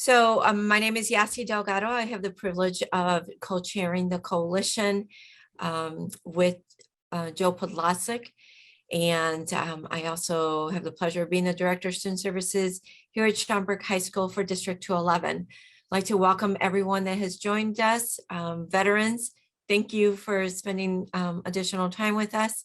My name is Yasi Delgado. I have the privilege of co-chairing the coalition with Joe Podlasek. And I also have the pleasure of being the Director of Student Services here at Schaumburg High School for District 211. I'd like to welcome everyone that has joined us. Veterans, thank you for spending additional time with us.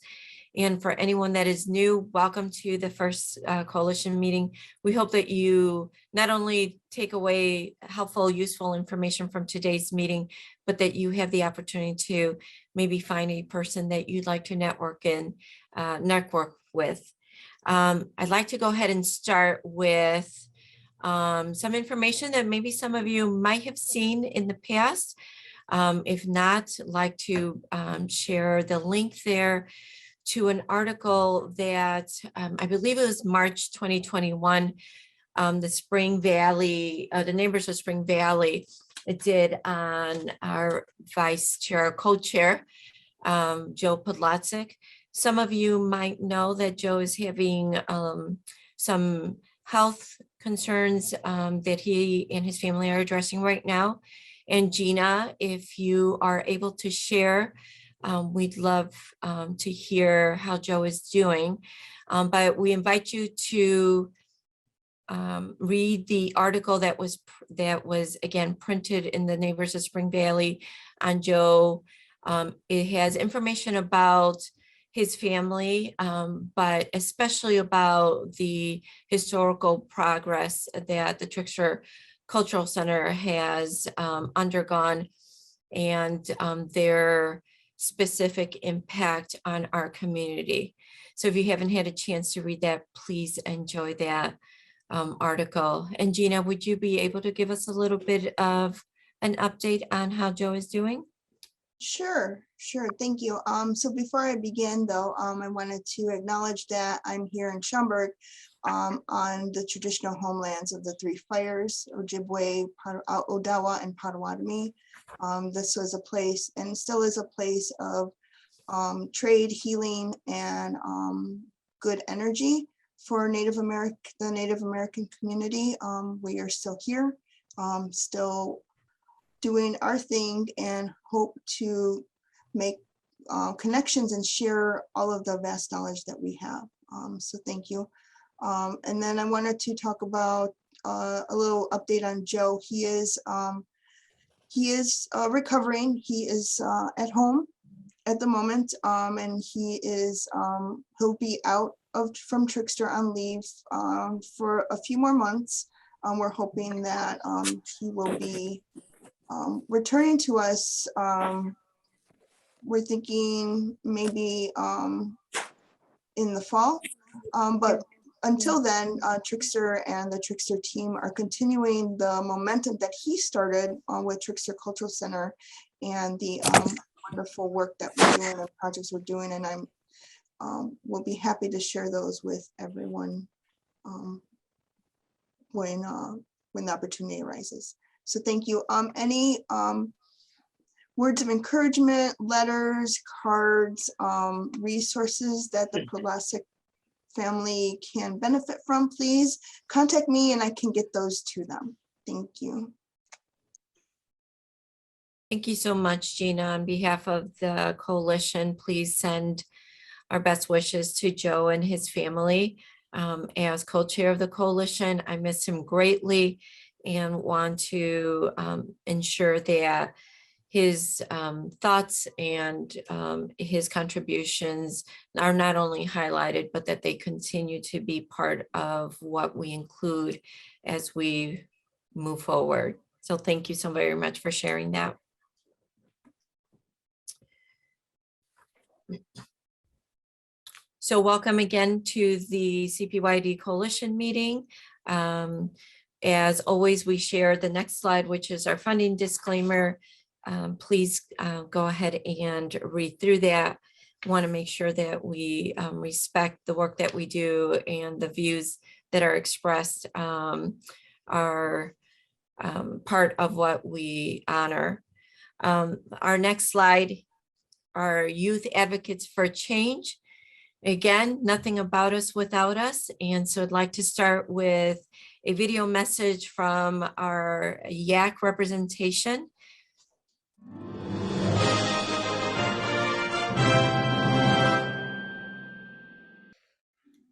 And for anyone that is new, welcome to the first coalition meeting. We hope that you not only take away helpful, useful information from today's meeting, but that you have the opportunity to maybe find a person that you'd like to network with. I'd like to go ahead and start with some information that maybe some of you might have seen in the past. If not, I'd like to share the link there to an article that I believe it was March 2021, the Spring Valley, the neighbors of Spring Valley, it did on our vice chair, co-chair, Joe Podlasek. Some of you might know that Joe is having some health concerns that he and his family are addressing right now. And Gina, if you are able to share, we'd love to hear how Joe is doing, but we invite you to read the article that was again printed in the Neighbors of Spring Valley on Joe. It has information about his family, but especially about the historical progress that the Trickster Cultural Center has undergone and their specific impact on our community. So if you haven't had a chance to read that, please enjoy that article. And Gina, would you be able to give us a little bit of an update on how Joe is doing? Sure. Thank you. So before I begin though, I wanted to acknowledge that I'm here in Schaumburg on the traditional homelands of the three fires, Ojibwe, Odawa, and Potawatomi. This was a place and still is a place of trade, healing, and good energy for the Native American community. We are still here, still doing our thing, and hope to make connections and share all of the vast knowledge that we have. So thank you. And then I wanted to talk about a little update on Joe. He is recovering. He is at home at the moment, and he'll be out from Trickster on leave for a few more months. We're hoping that he will be returning to us. We're thinking maybe in the fall, but until then, Trickster and the Trickster team are continuing the momentum that he started with Trickster Cultural Center and the wonderful work that we're doing and projects we're doing. And we'll be happy to share those with everyone when the opportunity arises. So thank you. Any words of encouragement, letters, cards, resources that the Podlasek family can benefit from, please contact me and I can get those to them. Thank you. Thank you so much, Gina. On behalf of the coalition, please send our best wishes to Joe and his family. As co-chair of the coalition, I miss him greatly and want to ensure that his thoughts and his contributions are not only highlighted, but that they continue to be part of what we include as we move forward. So thank you so very much for sharing that. So welcome again to the CPYD Coalition meeting. As always, we share the next slide, which is our funding disclaimer. Please go ahead and read through that. Want to make sure that we respect the work that we do and the views that are expressed are part of what we honor. Our next slide are Youth Advocates for Change. Again, nothing about us without us. And so I'd like to start with a video message from our YAC representation.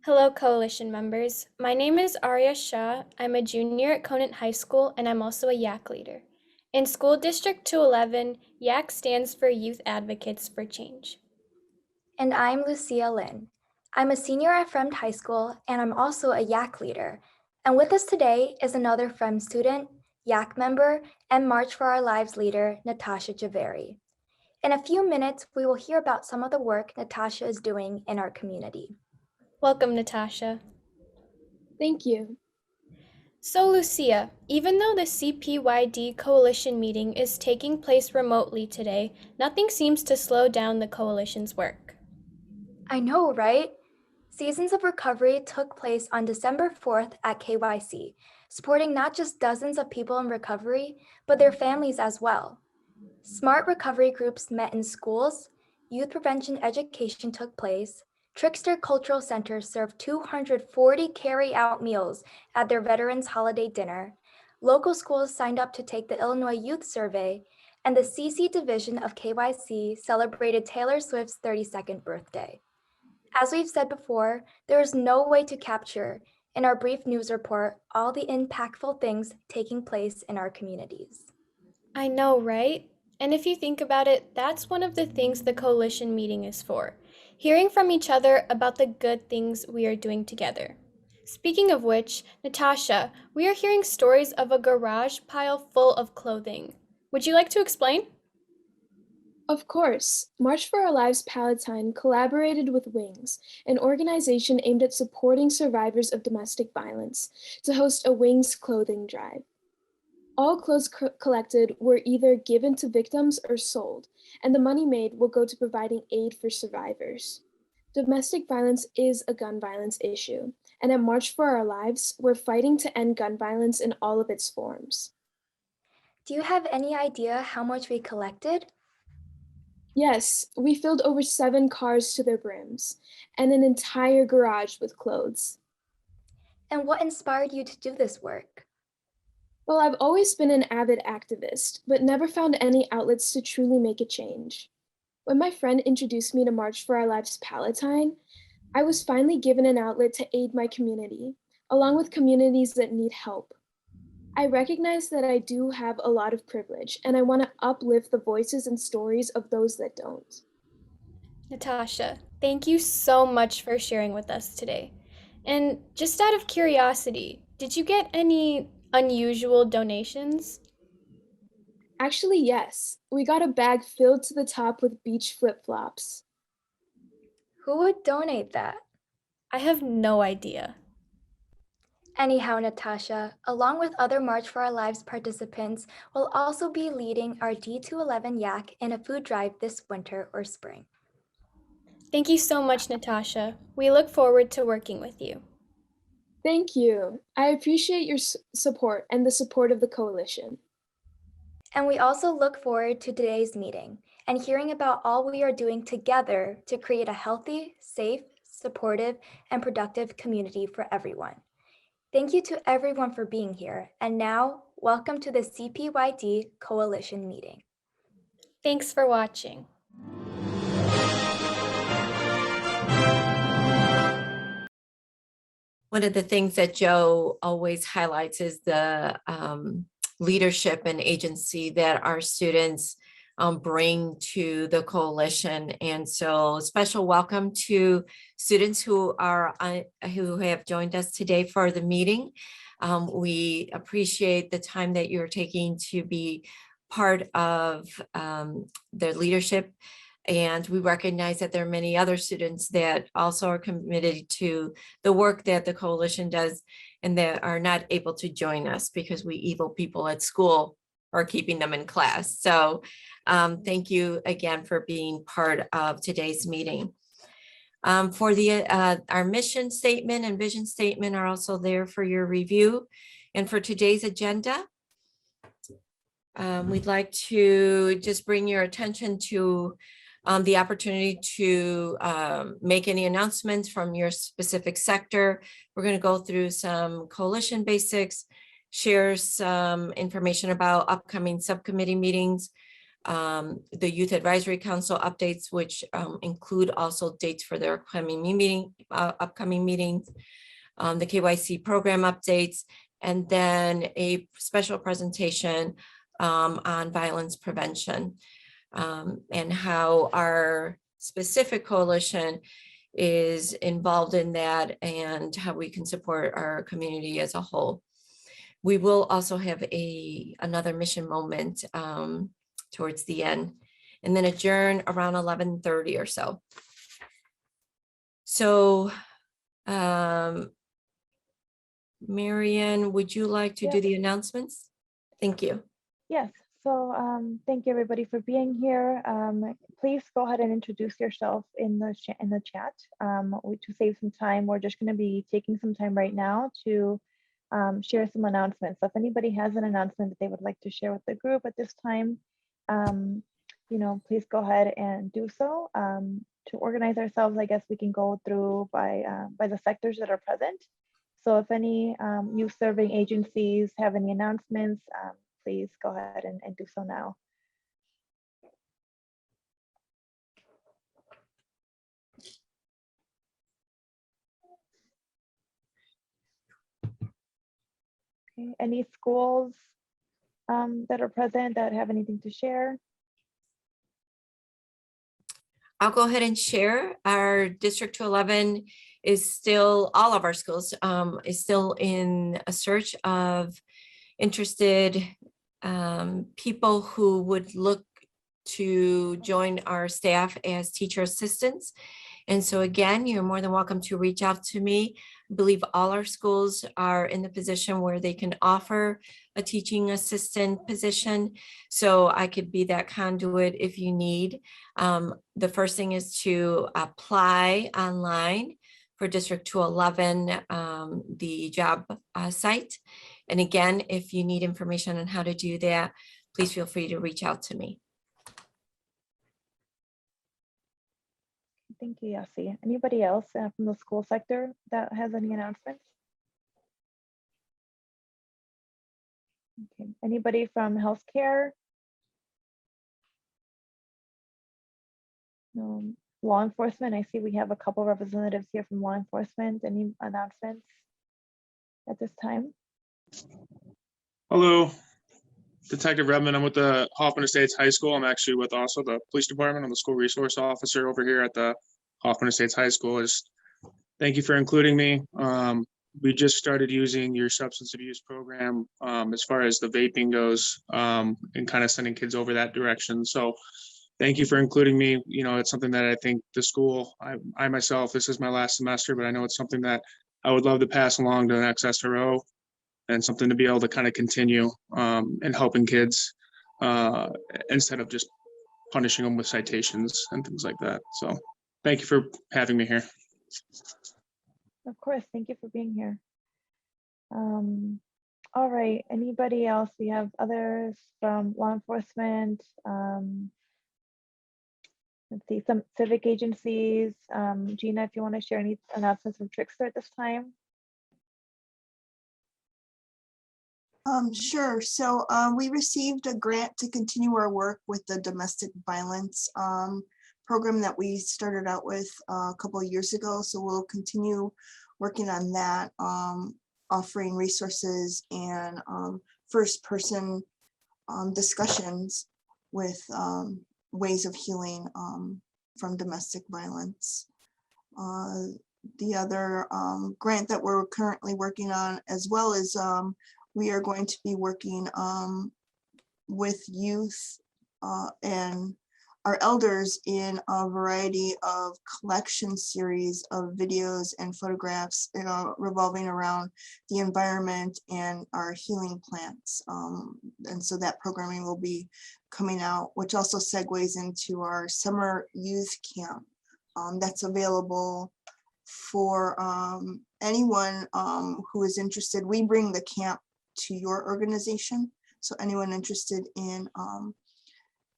Hello, Coalition members. My name is Arya Shah. I'm a junior at Conant High School, and I'm also a YAC leader. In School District 211, YAC stands for Youth Advocates for Change. And I'm Lucia Lynn. I'm a senior at Fremd High School, and I'm also a YAC leader. And with us today is another Fremd student, YAC member, and March for Our Lives leader, Natasha Javeri. In a few minutes, we will hear about some of the work Natasha is doing in our community. Welcome, Natasha. Thank you. So, Lucia, even though the CPYD Coalition meeting is taking place remotely today, nothing seems to slow down the Coalition's work. I know, right? Seasons of Recovery took place on December 4th at KYC, supporting not just dozens of people in recovery, but their families as well. Smart recovery groups met in schools, youth prevention education took place, Trickster Cultural Center served 240 carry-out meals at their Veterans Holiday Dinner, local schools signed up to take the Illinois Youth Survey, and the CC division of KYC celebrated Taylor Swift's 32nd birthday. As we've said before, there is no way to capture, in our brief news report, all the impactful things taking place in our communities. I know, right? And if you think about it, that's one of the things the Coalition meeting is for. Hearing from each other about the good things we are doing together. Speaking of which, Natasha, we are hearing stories of a garage pile full of clothing. Would you like to explain? Of course, March for Our Lives Palatine collaborated with Wings, an organization aimed at supporting survivors of domestic violence, to host a Wings clothing drive. All clothes collected were either given to victims or sold, and the money made will go to providing aid for survivors. Domestic violence is a gun violence issue, and at March for Our Lives, we're fighting to end gun violence in all of its forms. Do you have any idea how much we collected? Yes, we filled over 7 cars to their brims, and an entire garage with clothes. And what inspired you to do this work? Well, I've always been an avid activist, but never found any outlets to truly make a change. When my friend introduced me to March for Our Lives Palatine, I was finally given an outlet to aid my community, along with communities that need help. I recognize that I do have a lot of privilege, and I want to uplift the voices and stories of those that don't. Natasha, thank you so much for sharing with us today. And just out of curiosity, did you get any unusual donations? Actually, yes. We got a bag filled to the top with beach flip-flops. Who would donate that? I have no idea. Anyhow, Natasha, along with other March for Our Lives participants, will also be leading our D211 YAC in a food drive this winter or spring. Thank you so much, Natasha. We look forward to working with you. Thank you. I appreciate your support and the support of the coalition. And we also look forward to today's meeting and hearing about all we are doing together to create a healthy, safe, supportive, and productive community for everyone. Thank you to everyone for being here. And now, welcome to the CPYD Coalition meeting. Thanks for watching. One of the things that Joe always highlights is the leadership and agency that our students bring to the coalition. And so special welcome to students who have joined us today for the meeting. We appreciate the time that you're taking to be part of their leadership. And we recognize that there are many other students that also are committed to the work that the coalition does and that are not able to join us because we evil people at school are keeping them in class. So thank you again for being part of today's meeting. For our mission statement and vision statement are also there for your review. And for today's agenda, we'd like to just bring your attention to the opportunity to make any announcements from your specific sector. We're going to go through some coalition basics, share some information about upcoming subcommittee meetings, the Youth Advisory Council updates, which include also dates for their upcoming meetings, the KYC program updates, and then a special presentation on violence prevention, and how our specific coalition is involved in that and how we can support our community as a whole. We will also have another mission moment towards the end, and then adjourn around 11:30 or so. So, Marianne, would you like to do the announcements? Thank you. Yes, so thank you everybody for being here. Please go ahead and introduce yourself in the chat. To save some time, we're just going to be taking some time right now to share some announcements. So if anybody has an announcement that they would like to share with the group at this time, please go ahead and do so. To organize ourselves, I guess we can go through by the sectors that are present. So if any youth serving agencies have any announcements, please go ahead and do so now. Okay. Any schools that are present that have anything to share? I'll go ahead and share. Our District 211 is still, all of our schools is still in a search of interested people who would look to join our staff as teacher assistants. And so again, you're more than welcome to reach out to me. I believe all our schools are in the position where they can offer a teaching assistant position. So I could be that conduit if you need. The first thing is to apply online for District 211, the job site. And again, if you need information on how to do that, please feel free to reach out to me. Thank you, Yasi. Anybody else from the school sector that has any announcements? Okay. Anybody from healthcare? Law enforcement. I see we have a couple representatives here from law enforcement. Any announcements at this time? Hello, Detective Redmond. I'm with the Hoffman Estates High School. I'm actually with also the police department. I'm the school resource officer over here at the Hoffman Estates High School. Thank you for including me. We just started using your substance abuse program as far as the vaping goes, and kind of sending kids over that direction. So thank you for including me. You know, it's something that I think the school, I myself, this is my last semester, but I know it's something that I would love to pass along to the next SRO, and something to be able to kind of continue and helping kids instead of just punishing them with citations and things like that. So thank you for having me here. Of course, thank you for being here. All right, anybody else? We have others from law enforcement. Let's see, some civic agencies. Gina, if you want to share any announcements from Trickster at this time. Sure. So we received a grant to continue our work with the domestic violence program that we started out with a couple of years ago. So we'll continue working on that, offering resources and first person discussions with ways of healing from domestic violence. The other grant that we're currently working on, as well as we are going to be working with youth and our elders in a variety of collection series of videos and photographs, revolving around the environment and our healing plants. And so that programming will be coming out, which also segues into our summer youth camp that's available for anyone who is interested. We bring the camp to your organization. So anyone interested in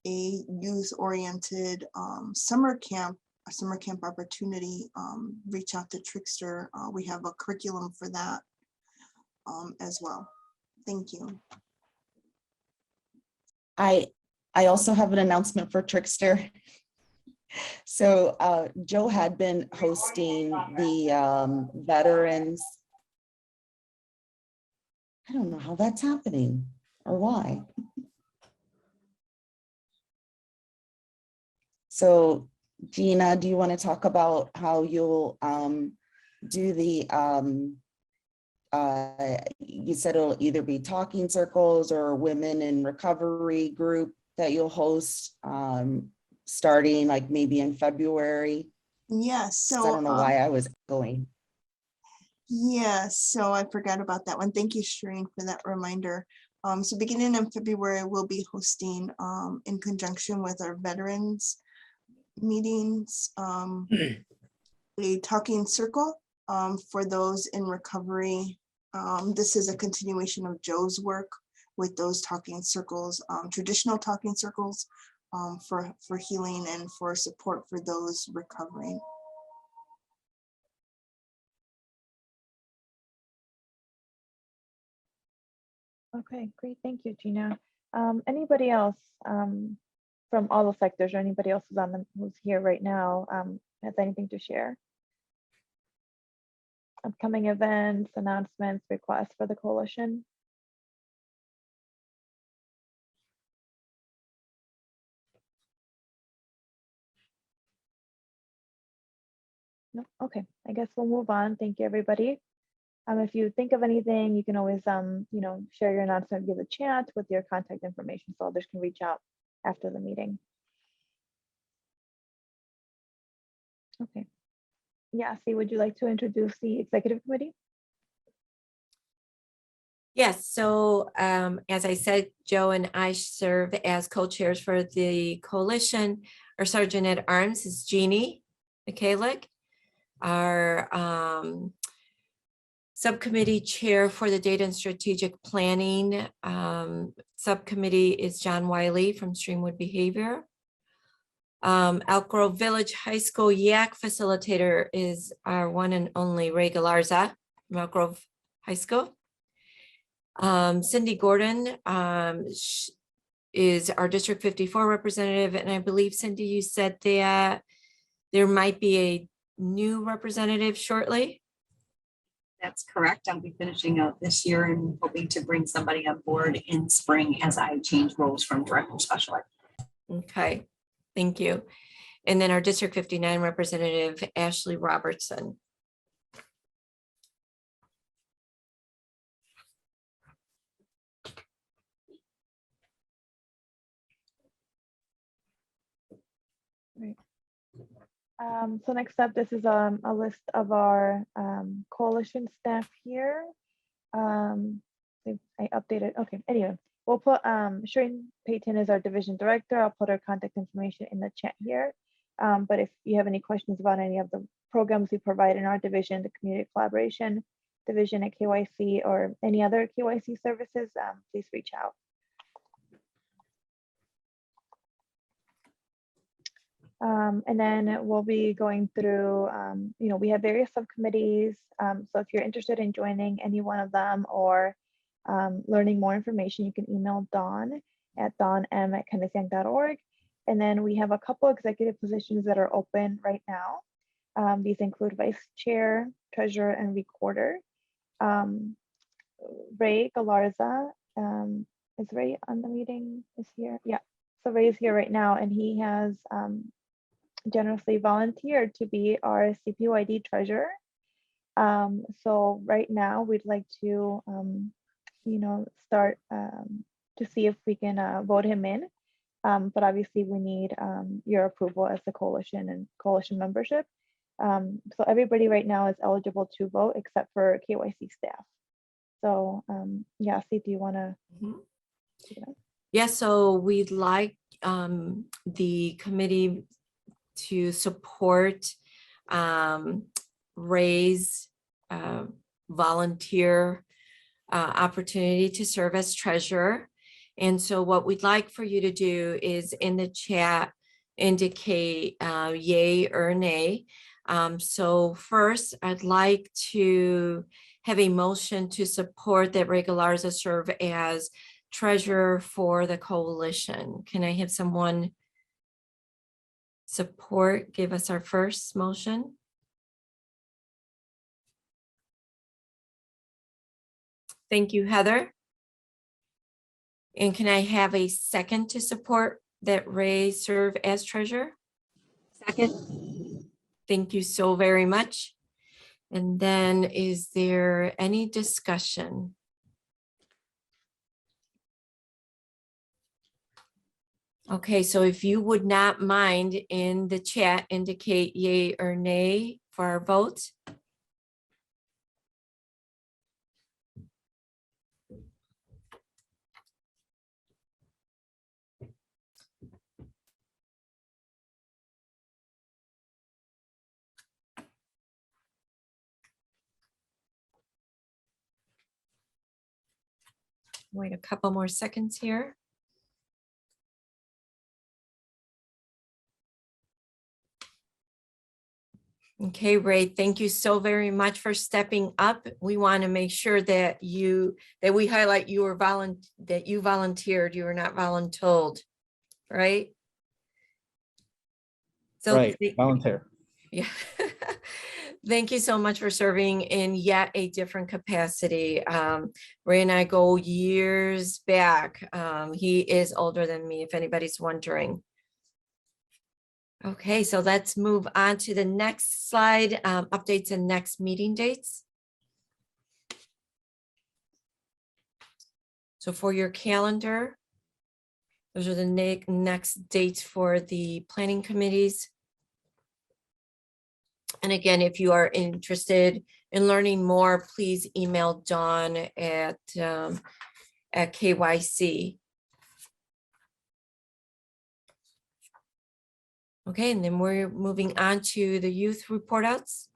a youth-oriented summer camp opportunity, reach out to Trickster. We have a curriculum for that as well. Thank you. I also have an announcement for Trickster. So Joe had been hosting the veterans. I don't know how that's happening or why. So Gina, do you want to talk about how you'll do the, you said it'll either be talking circles or women in recovery group that you'll host starting like maybe in February? Yes, so I don't know why I was going. Yes, so I forgot about that one. Thank you, Shireen, for that reminder. So beginning in February, we'll be hosting in conjunction with our veterans meetings, a talking circle for those in recovery. This is a continuation of Joe's work with those talking circles, traditional talking circles for healing and for support for those recovering. Okay, great. Thank you, Gina. Anybody else from all the sectors or anybody else who's here right now has anything to share? Upcoming events, announcements, requests for the coalition? No, okay, I guess we'll move on. Thank you, everybody. If you think of anything, you can always, share your announcement via the chat with your contact information so others can reach out after the meeting. Okay. Yasi, would you like to introduce the executive committee? Yes, so as I said, Joe and I serve as co-chairs for the coalition. Our Sergeant at Arms is Jeannie Mikhalik. Our subcommittee chair for the Data and Strategic Planning subcommittee is John Wiley from Streamwood Behavior. Elk Grove Village High School YAC facilitator is our one and only Ray Galarza from Elk Grove High School. Cindy Gordon is our District 54 representative, and I believe, Cindy, you said that there might be a new representative shortly. That's correct. I'll be finishing out this year and hoping to bring somebody on board in spring as I change roles from director special ed. Okay, thank you. And then our District 59 representative, Ashley Robertson. Right. So next up, this is a list of our coalition staff here. I updated, okay, anyway, we'll put Shireen Payton is our division director. I'll put her contact information in the chat here. But if you have any questions about any of the programs we provide in our division, the community collaboration division at KYC or any other KYC services, please reach out. And then we'll be going through, we have various subcommittees. So if you're interested in joining any one of them or learning more information, you can email Dawn at dawnm@kennesyyoung.org. And then we have a couple executive positions that are open right now. These include vice chair, treasurer, and recorder. Ray Galarza, is Ray on the meeting? Is here? Yeah. So Ray is here right now, and he has generously volunteered to be our CPYD treasurer. So right now we'd like to, start to see if we can vote him in. But obviously we need your approval as the coalition and coalition membership. So everybody right now is eligible to vote except for KYC staff. So Yasi, do you want to? Yeah, so we'd like the committee to support Ray's volunteer opportunity to serve as treasurer. And so what we'd like for you to do is in the chat, indicate yay or nay. So first, I'd like to have a motion to support that Ray Galarza serve as treasurer for the coalition. Can I have someone support, give us our first motion? Thank you, Heather. And can I have a second to support that Ray serve as treasurer? Second. Thank you so very much. And then is there any discussion? Okay, so if you would not mind in the chat, indicate yay or nay for our vote. Wait a couple more seconds here. Okay, Ray, thank you so very much for stepping up. We want to make sure that we highlight you were that you volunteered, you were not voluntold, right? So Right, volunteer. yeah. Thank you so much for serving in yet a different capacity. Ray and I go years back. He is older than me, if anybody's wondering. Okay, so let's move on to the next slide, updates and next meeting dates. So for your calendar, those are the next dates for the planning committees. And again, if you are interested in learning more, please email Dawn at KYC. Okay, and then we're moving on to the youth report outs.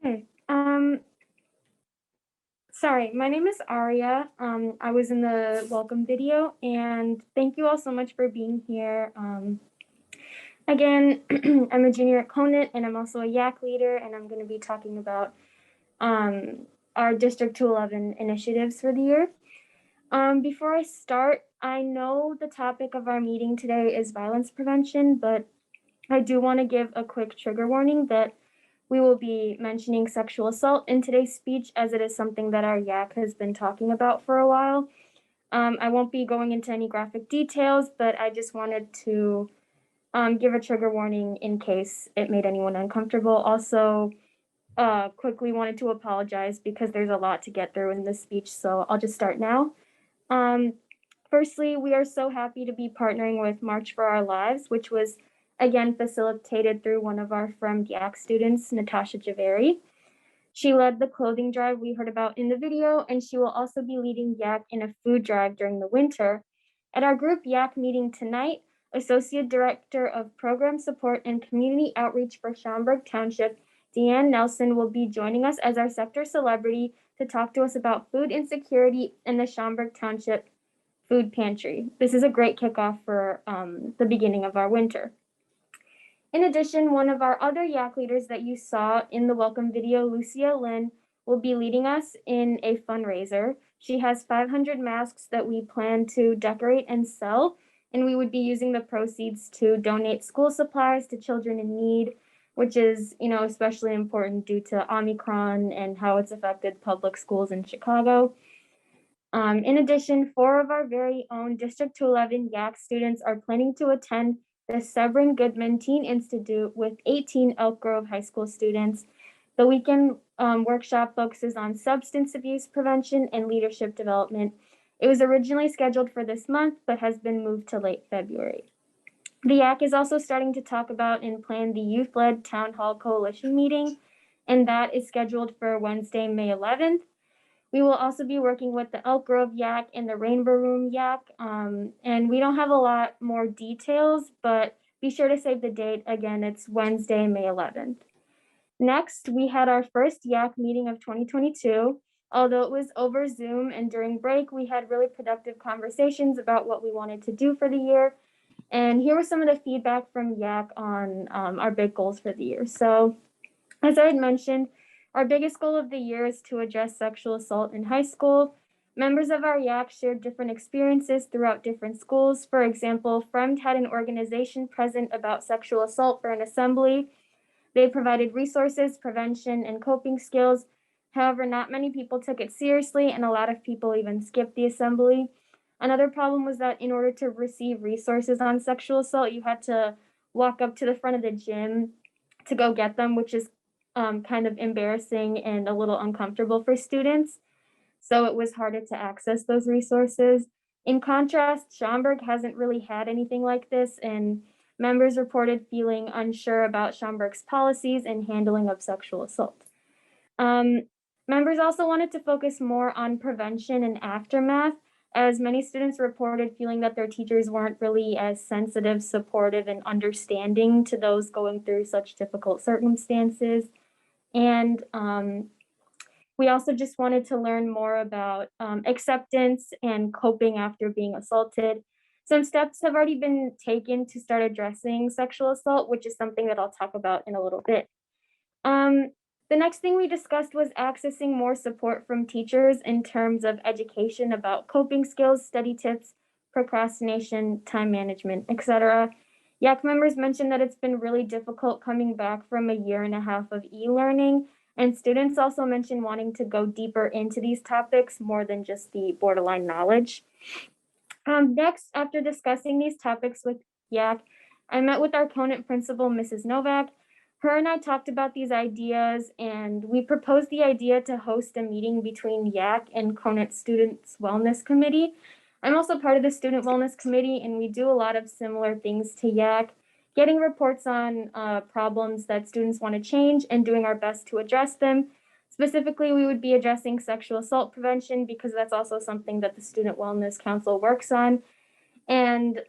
Hey, sorry, my name is Aria. I was in the welcome video, and thank you all so much for being here. Again, I'm a junior at Conant, and I'm also a YAC leader, and I'm going to be talking about our District 211 initiatives for the year. Before I start, I know the topic of our meeting today is violence prevention, but I do want to give a quick trigger warning that we will be mentioning sexual assault in today's speech, as it is something that our YAC has been talking about for a while. I won't be going into any graphic details, but I just wanted to give a trigger warning in case it made anyone uncomfortable. Also, quickly wanted to apologize because there's a lot to get through in this speech, so I'll just start now. Firstly, we are so happy to be partnering with March for Our Lives, which was again facilitated through one of our from YAC students, Natasha Javeri. She led the clothing drive we heard about in the video, and she will also be leading YAC in a food drive during the winter. At our group YAC meeting tonight, Associate Director of Program Support and Community Outreach for Schaumburg Township, Deanne Nelson, will be joining us as our sector celebrity to talk to us about food insecurity in the Schaumburg Township food pantry. This is a great kickoff for the beginning of our winter. In addition, one of our other YAC leaders that you saw in the welcome video, Lucia Lynn, will be leading us in a fundraiser. She has 500 masks that we plan to decorate and sell, and we would be using the proceeds to donate school supplies to children in need, which is, especially important due to Omicron and how it's affected public schools in Chicago. In addition, 4 of our very own District 211 YAC students are planning to attend the Severin Goodman Teen Institute with 18 Elk Grove High School students. The weekend workshop focuses on substance abuse prevention and leadership development. It was originally scheduled for this month, but has been moved to late February. The YAC is also starting to talk about and plan the Youth-Led Town Hall Coalition meeting, and that is scheduled for Wednesday, May 11th. We will also be working with the Elk Grove YAC and the Rainbow Room YAC, and we don't have a lot more details, but be sure to save the date. Again, it's Wednesday, May 11th. Next, we had our first YAC meeting of 2022. Although it was over Zoom and during break, we had really productive conversations about what we wanted to do for the year. And here was some of the feedback from YAC on our big goals for the year. So as I had mentioned, our biggest goal of the year is to address sexual assault in high school. Members of our YAC shared different experiences throughout different schools. For example, FREMD had an organization present about sexual assault for an assembly. They provided resources, prevention, and coping skills. However, not many people took it seriously, and a lot of people even skipped the assembly. Another problem was that in order to receive resources on sexual assault, you had to walk up to the front of the gym to go get them, which is kind of embarrassing and a little uncomfortable for students. So it was harder to access those resources. In contrast, Schaumburg hasn't really had anything like this, and members reported feeling unsure about Schaumburg's policies and handling of sexual assault. Members also wanted to focus more on prevention and aftermath, as many students reported feeling that their teachers weren't really as sensitive, supportive, and understanding to those going through such difficult circumstances. And we also just wanted to learn more about acceptance and coping after being assaulted. Some steps have already been taken to start addressing sexual assault, which is something that I'll talk about in a little bit. The next thing we discussed was accessing more support from teachers in terms of education about coping skills, study tips, procrastination, time management, etc. YAC members mentioned that it's been really difficult coming back from a 1.5 years of e-learning, and students also mentioned wanting to go deeper into these topics more than just the borderline knowledge. Next, after discussing these topics with YAC, I met with our Conant principal, Mrs. Novak. Her and I talked about these ideas, and we proposed the idea to host a meeting between YAC and Conant Students Wellness Committee. I'm also part of the Student Wellness Committee, and we do a lot of similar things to YAC, getting reports on problems that students want to change and doing our best to address them. Specifically, we would be addressing sexual assault prevention because that's also something that the Student Wellness Council works on. And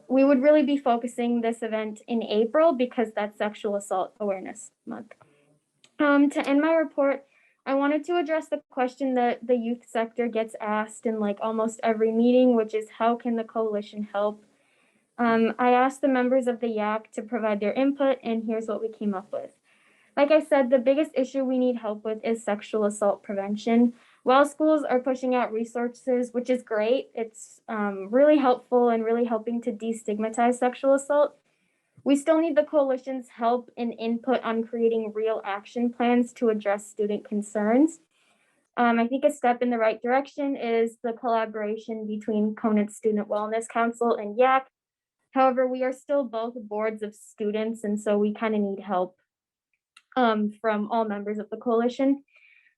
we would really be focusing this event in April because that's Sexual Assault Awareness Month. To end my report, I wanted to address the question that the youth sector gets asked in like almost every meeting, which is how can the coalition help? I asked the members of the YAC to provide their input, and here's what we came up with. Like I said, the biggest issue we need help with is sexual assault prevention. While schools are pushing out resources, which is great, it's really helpful and really helping to destigmatize sexual assault, we still need the coalition's help and input on creating real action plans to address student concerns. I think a step in the right direction is the collaboration between Conant Student Wellness Council and YAC. However, we are still both boards of students, and so we kind of need help from all members of the coalition.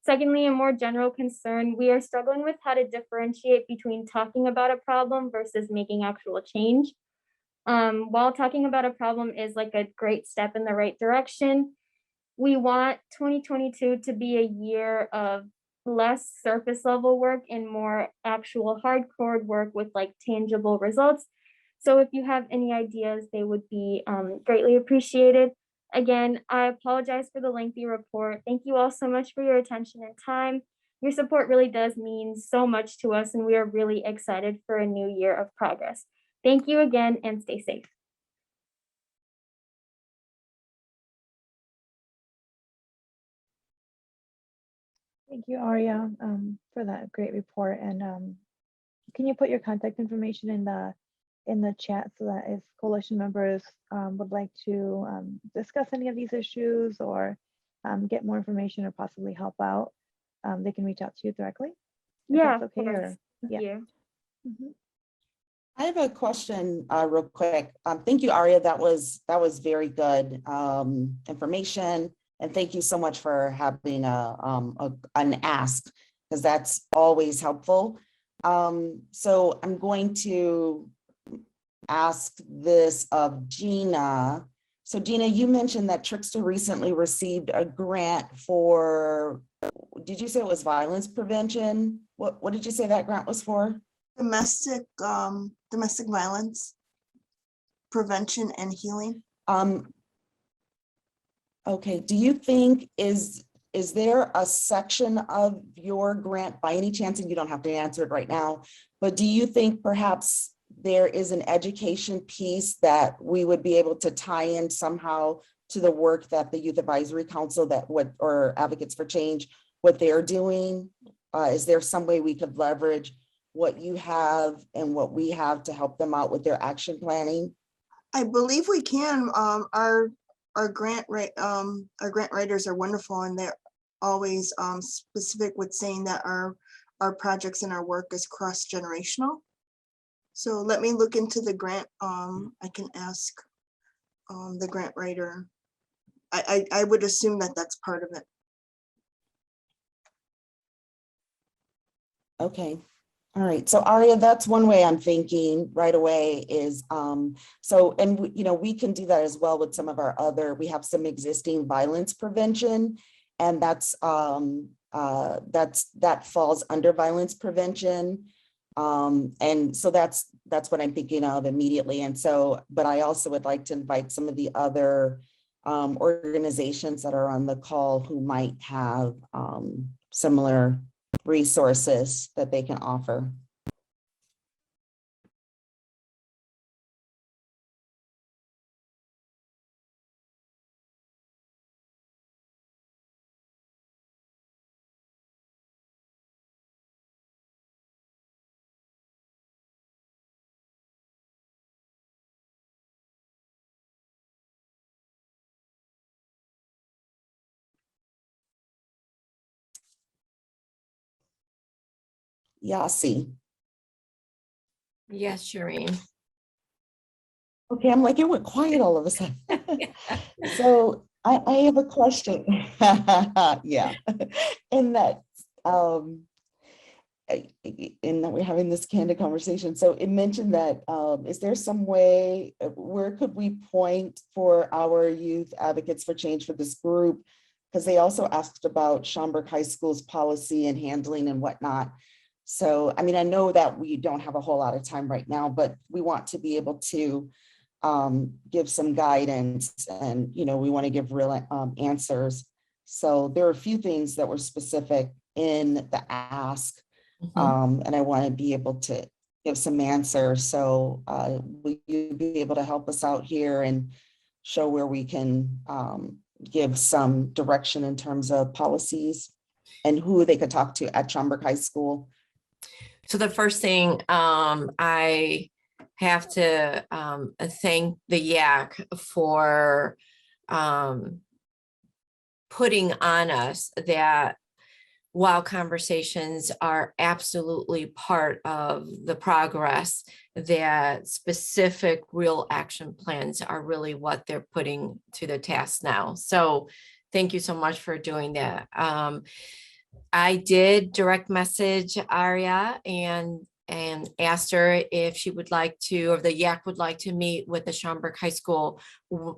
Secondly, a more general concern, we are struggling with how to differentiate between talking about a problem versus making actual change. While talking about a problem is like a great step in the right direction, we want 2022 to be a year of less surface level work and more actual hardcore work with like tangible results. So if you have any ideas, they would be greatly appreciated. Again, I apologize for the lengthy report. Thank you all so much for your attention and time. Your support really does mean so much to us, and we are really excited for a new year of progress. Thank you again, and stay safe. Thank you, Aria, for that great report. And can you put your contact information in the chat so that if coalition members would like to discuss any of these issues or get more information or possibly help out, they can reach out to you directly? Yeah, that's okay. Or, yeah. yeah. Mm-hmm. I have a question real quick. Thank you, Aria. That was very good information. And thank you so much for having an ask, because that's always helpful. So I'm going to ask this of Gina. So Gina, you mentioned that Trickster recently received a grant for, did you say it was violence prevention? What did you say that grant was for? Domestic violence prevention and healing. Okay, do you think is there a section of your grant by any chance, and you don't have to answer it right now, but do you think perhaps there is an education piece that we would be able to tie in somehow to the work that the Youth Advisory Council or Advocates for Change, what they're doing? Is there some way we could leverage what you have and what we have to help them out with their action planning? I believe we can. Our grant writers are wonderful, and they're always specific with saying that our projects and our work is cross-generational. So let me look into the grant. I can ask the grant writer. I would assume that that's part of it. Okay. All right. So Aria, that's one way I'm thinking right away is, we can do that as well with some of our we have some existing violence prevention, and that falls under violence prevention. And so that's what I'm thinking of immediately. And so, but I also would like to invite some of the other organizations that are on the call who might have similar resources that they can offer. Yasi. Yes, Shireen. Okay, I'm like, it went quiet all of a sudden. So I have a question. Yeah, in that we're having this candid conversation. So it mentioned that, is there some way, where could we point for our youth advocates for change for this group? Because they also asked about Schaumburg High School's policy and handling and whatnot. So, I mean, I know that we don't have a whole lot of time right now, but we want to be able to give some guidance, and, we want to give real answers. So there are a few things that were specific in the ask, and I want to be able to give some answers. So will you be able to help us out here and show where we can give some direction in terms of policies and who they could talk to at Schaumburg High School? So the first thing, I have to thank the YAC for putting on us that while conversations are absolutely part of the progress, that specific real action plans are really what they're putting to the task now. So thank you so much for doing that. I did direct message Aria and asked her if she would like to, or the YAC would like to meet with the Schaumburg High School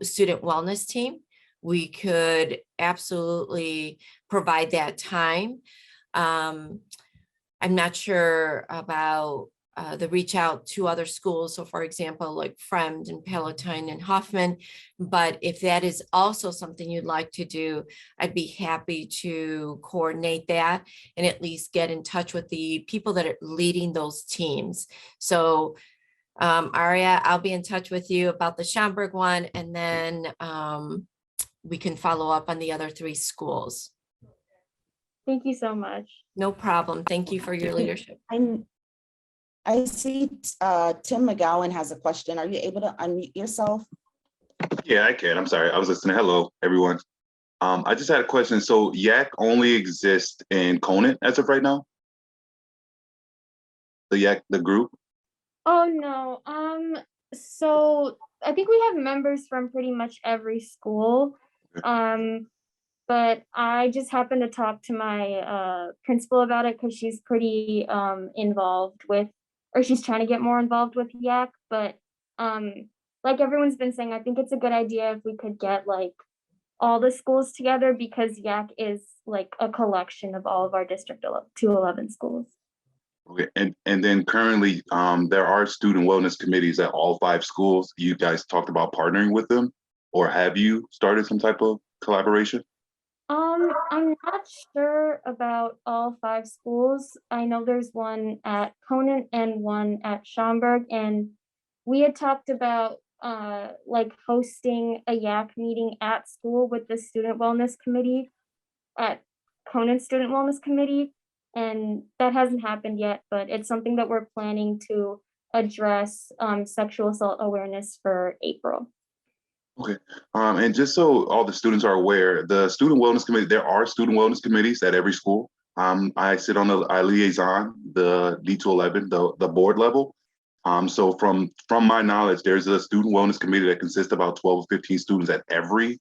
student wellness team. We could absolutely provide that time. I'm not sure about the reach out to other schools. So for example, like Fremd and Palatine and Hoffman, but if that is also something you'd like to do, I'd be happy to coordinate that and at least get in touch with the people that are leading those teams. So Aria, I'll be in touch with you about the Schaumburg one, and then we can follow up on the other 3 schools. Thank you so much. No problem. Thank you for your leadership. I see Tim McGowan has a question. Are you able to unmute yourself? Yeah, I can. I'm sorry. I was listening. Hello, everyone. I just had a question. So YAC only exists in Conant as of right now? The YAC, the group? Oh no. So I think we have members from pretty much every school. But I just happened to talk to my principal about it because she's pretty involved with, or she's trying to get more involved with YAC. But like everyone's been saying, I think it's a good idea if we could get like all the schools together, because YAC is like a collection of all of our District 211 schools. Okay, and then currently there are student wellness committees at all 5 schools. You guys talked about partnering with them, or have you started some type of collaboration? I'm not sure about all 5 schools. I know there's one at Conant and one at Schaumburg, and we had talked about like hosting a YAC meeting at school with the student wellness committee at Conant Student Wellness Committee, and that hasn't happened yet, but it's something that we're planning to address sexual assault awareness for April. Okay, and just so all the students are aware, the student wellness committee, there are student wellness committees at every school. I sit on the liaison, the D211, the board level. So from my knowledge, there's a student wellness committee that consists of about 12 or 15 students at every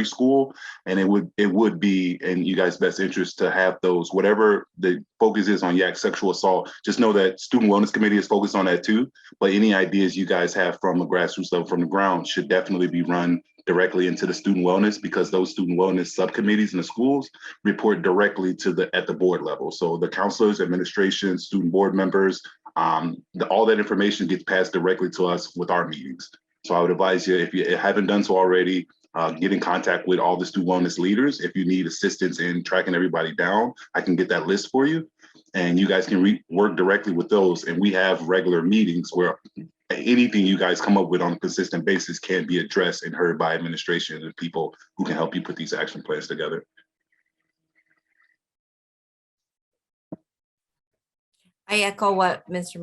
school, and it would be in you guys' best interest to have those. Whatever the focus is on YAC sexual assault, just know that student wellness committee is focused on that too. But any ideas you guys have from a grassroots level, from the ground, should definitely be run directly into the student wellness, because those student wellness subcommittees in the schools report directly to at the board level. So the counselors, administration, student board members, all that information gets passed directly to us with our meetings. So I would advise you, if you haven't done so already, get in contact with all the student wellness leaders. If you need assistance in tracking everybody down, I can get that list for you, and you guys can work directly with those. And we have regular meetings where anything you guys come up with on a consistent basis can be addressed and heard by administration and people who can help you put these action plans together. I echo what Mr.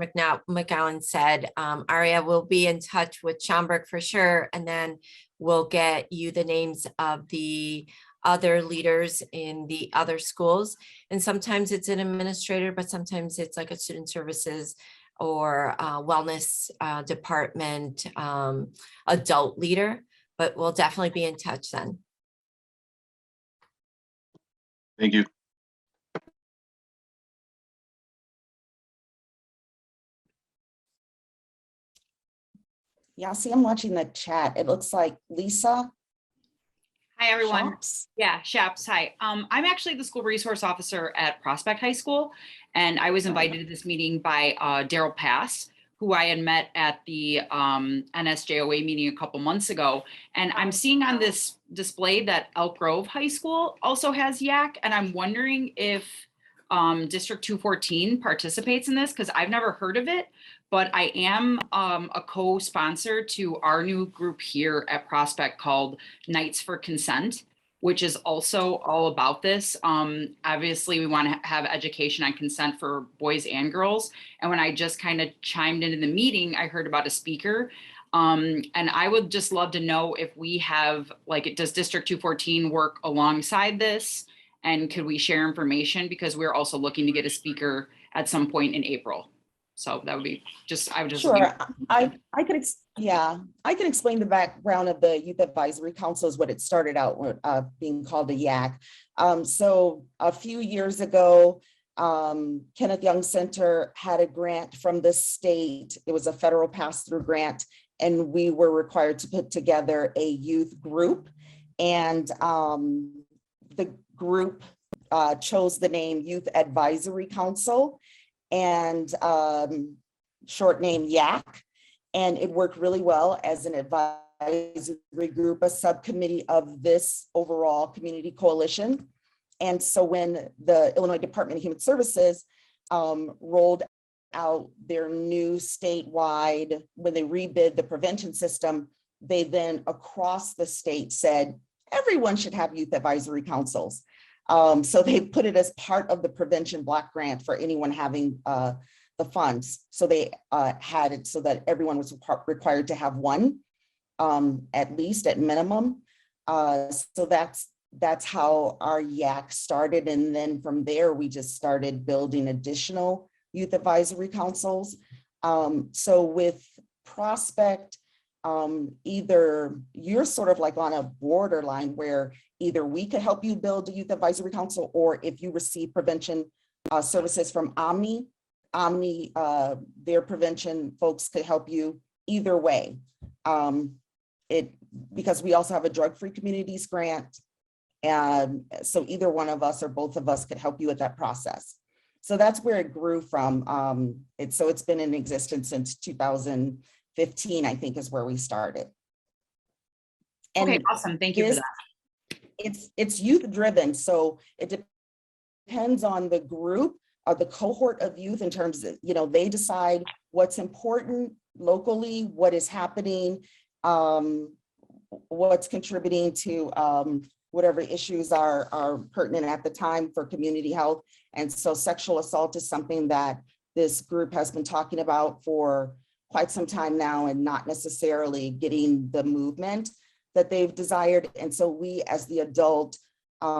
McGowan said. Aria will be in touch with Schaumburg for sure, and then we'll get you the names of the other leaders in the other schools. And sometimes it's an administrator, but sometimes it's like a student services or wellness department, adult leader, but we'll definitely be in touch then. Thank you. Yeah, see, I'm watching the chat. It looks like Lisa. Hi, everyone. Shaps. Yeah, Shaps. Hi. I'm actually the school resource officer at Prospect High School, and I was invited to this meeting by Daryl Pass, who I had met at the NSJOA meeting a couple months ago. And I'm seeing on this display that Elk Grove High School also has YAC, and I'm wondering if District 214 participates in this, because I've never heard of it. But I am a co-sponsor to our new group here at Prospect called Knights for Consent, which is also all about this. Obviously, we want to have education on consent for boys and girls. And when I just kind of chimed into the meeting, I heard about a speaker. And I would just love to know if we have, like, does District 214 work alongside this? And could we share information? Because we're also looking to get a speaker at some point in April. So that would be just, I would just. Sure, I could, I can explain the background of the Youth Advisory Council is what it started out with, being called a YAC. So a few years ago, Kenneth Young Center had a grant from the state. It was a federal pass-through grant, and we were required to put together a youth group. And the group chose the name Youth Advisory Council, and short name YAC, and it worked really well as an advisory group, a subcommittee of this overall community coalition. And so when the Illinois Department of Human Services rolled out their new statewide, when they rebid the prevention system, they then across the state said, everyone should have youth advisory councils. So they put it as part of the prevention block grant for anyone having the funds. So they had it so that everyone was required to have one, at least at minimum. So that's how our YAC started. And then from there, we just started building additional youth advisory councils. So with Prospect, either you're sort of like on a borderline where either we could help you build a youth advisory council, or if you receive prevention services from Omni, their prevention folks could help you either way. Because we also have a drug-free communities grant. And so either one of us or both of us could help you with that process. So that's where it grew from. So it's been in existence since 2015, I think is where we started. And okay, awesome. Thank you for that. it's youth driven. So it depends on the group or the cohort of youth in terms of, they decide what's important locally, what is happening, what's contributing to whatever issues are pertinent at the time for community health. And so sexual assault is something that this group has been talking about for quite some time now and not necessarily getting the movement that they've desired. And so we, as the adult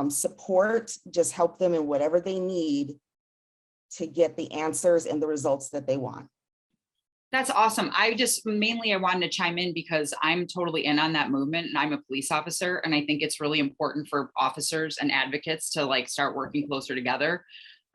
support, just help them in whatever they need to get the answers and the results that they want. That's awesome. I wanted to chime in because I'm totally in on that movement and I'm a police officer. And I think it's really important for officers and advocates to start working closer together.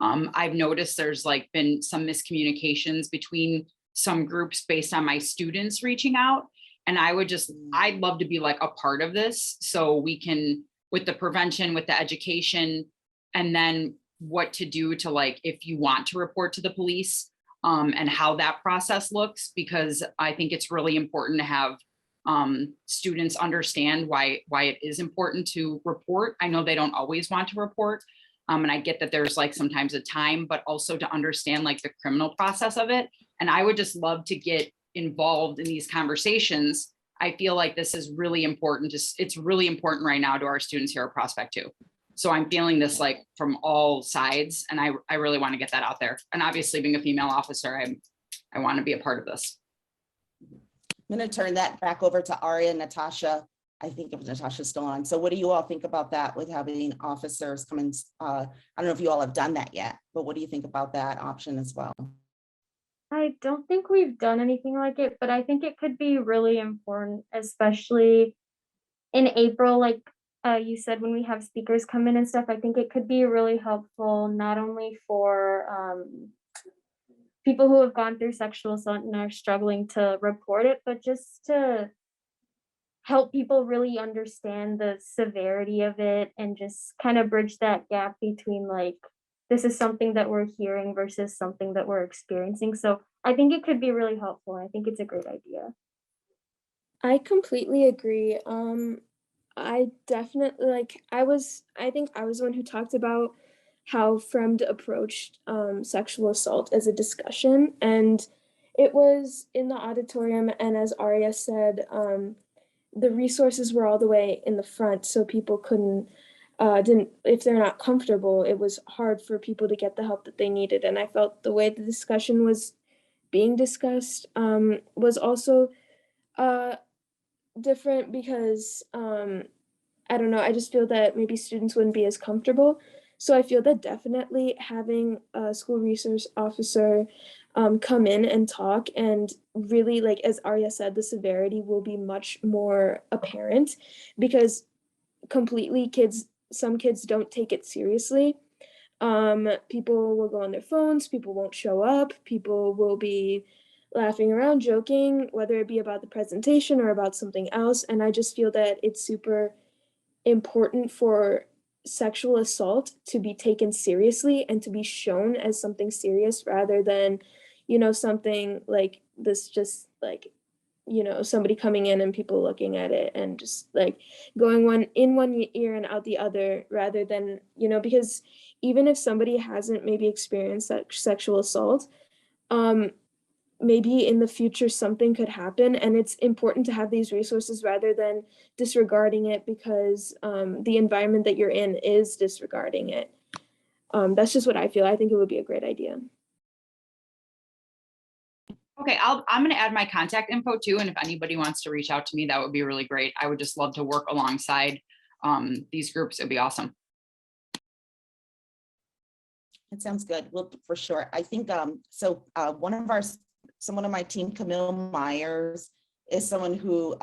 I've noticed there's been some miscommunications between some groups based on my students reaching out. And I'd love to be a part of this so we can, with the prevention, with the education, and then what to do to if you want to report to the police, and how that process looks, because I think it's really important to have students understand why it is important to report. I know they don't always want to report. And I get that there's sometimes a time, but also to understand the criminal process of it. And I would just love to get involved in these conversations. I feel like this is really important. It's really important right now to our students here at Prospect too. So I'm feeling this from all sides, and I really want to get that out there. And obviously being a female officer, I want to be a part of this. I'm going to turn that back over to Aria and Natasha. I think if Natasha's still on. So what do you all think about that with having officers come in? I don't know if you all have done that yet, but what do you think about that option as well? I don't think we've done anything like it, but I think it could be really important, especially in April, you said, when we have speakers come in and stuff. I think it could be really helpful, not only for people who have gone through sexual assault and are struggling to report it, but just to help people really understand the severity of it and just kind of bridge that gap between this is something that we're hearing versus something that we're experiencing. So I think it could be really helpful. I think it's a great idea. I completely agree. I definitely I think I was the one who talked about how Fremd approached sexual assault as a discussion, and it was in the auditorium. And as Aria said, the resources were all the way in the front, so people didn't, if they're not comfortable, it was hard for people to get the help that they needed. And I felt the way the discussion was being discussed was also different because I don't know, I just feel that maybe students wouldn't be as comfortable. So I feel that definitely having a school resource officer come in and talk, and really, as Aria said, the severity will be much more apparent because some kids don't take it seriously. People will go on their phones, people won't show up, people will be laughing around, joking, whether it be about the presentation or about something else. And I just feel that it's super important for sexual assault to be taken seriously and to be shown as something serious, rather than, something like this, just somebody coming in and people looking at it and just going one ear and out the other, rather than, because even if somebody hasn't maybe experienced sexual assault, maybe in the future something could happen, and it's important to have these resources rather than disregarding it because the environment that you're in is disregarding it. That's just what I feel. I think it would be a great idea. Okay, I'm going to add my contact info too, and if anybody wants to reach out to me, that would be really great. I would just love to work alongside these groups. It'd be awesome. It sounds good. Well, for sure. I think someone on my team, Camille Myers, is someone who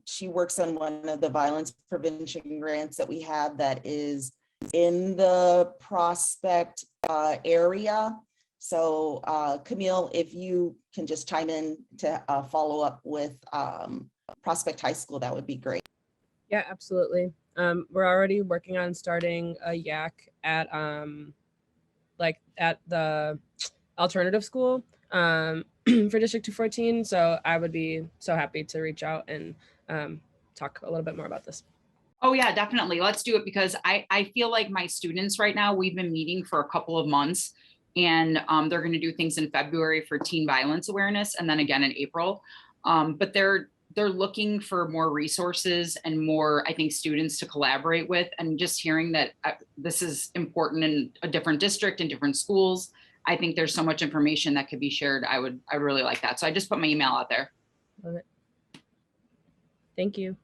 she works on one of the violence prevention grants that we have that is in the Prospect area. So Camille, if you can just chime in to follow up with Prospect High School, that would be great. Yeah, absolutely. We're already working on starting a YAC at at the alternative school for District 214. So I would be so happy to reach out and talk a little bit more about this. Oh yeah, definitely. Let's do it because I feel like my students right now, we've been meeting for a couple of months and they're going to do things in February for teen violence awareness and then again in April. But they're looking for more resources and more, I think, students to collaborate with, and just hearing that this is important in a different district and different schools. I think there's so much information that could be shared. I really like that. So I just put my email out there. Love it. Thank you.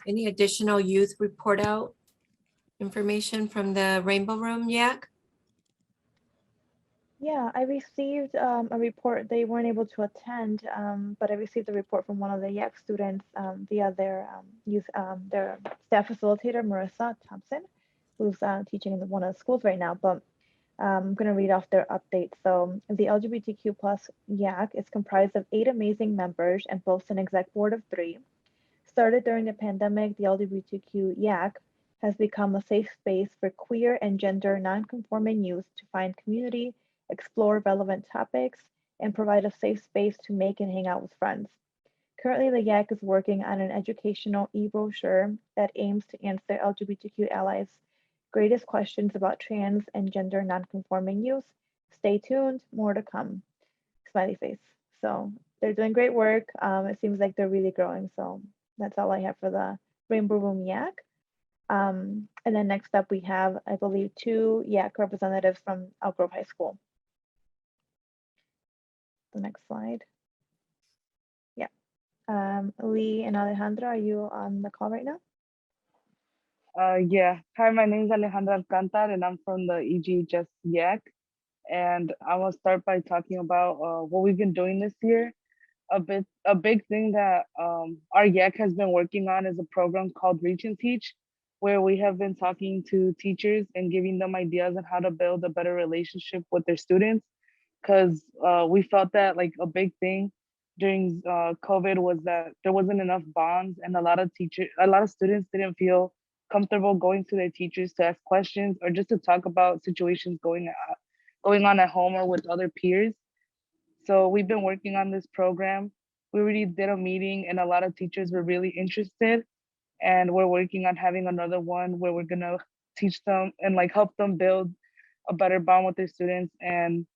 Any additional youth report out information from the Rainbow Room, Yak? Yeah, I received a report. They weren't able to attend, but I received a report from one of the YAC students via their their staff facilitator, Marissa Thompson, who's teaching in one of the schools right now. But I'm going to read off their update. So the LGBTQ plus YAC is comprised of 8 amazing members and boasts an exec board of 3. Started during the pandemic, the LGBTQ YAC has become a safe space for queer and gender non-conforming youth to find community, explore relevant topics, and provide a safe space to make and hang out with friends. Currently, the YAC is working on an educational e-brochure that aims to answer LGBTQ allies' greatest questions about trans and gender non-conforming youth. Stay tuned, more to come. Smiley face. So they're doing great work. It seems like they're really growing. So that's all I have for the Rainbow Room YAC. And then next up, we have, I believe, 2 YAC representatives from Elk Grove High School. The next slide. Yeah. Lee and Alejandra, are you on the call right now? Yeah. Hi, my name is Alejandra Alcantar, and I'm from the EGHS YAC. And I will start by talking about what we've been doing this year. A big thing that our YAC has been working on is a program called Reach and Teach, where we have been talking to teachers and giving them ideas on how to build a better relationship with their students. Because we felt that like a big thing during COVID was that there wasn't enough bonds, and a lot of students didn't feel comfortable going to their teachers to ask questions or just to talk about situations going on at home or with other peers. So we've been working on this program. We already did a meeting and a lot of teachers were really interested, and we're working on having another one where we're gonna teach them and like help them build a better bond with their students and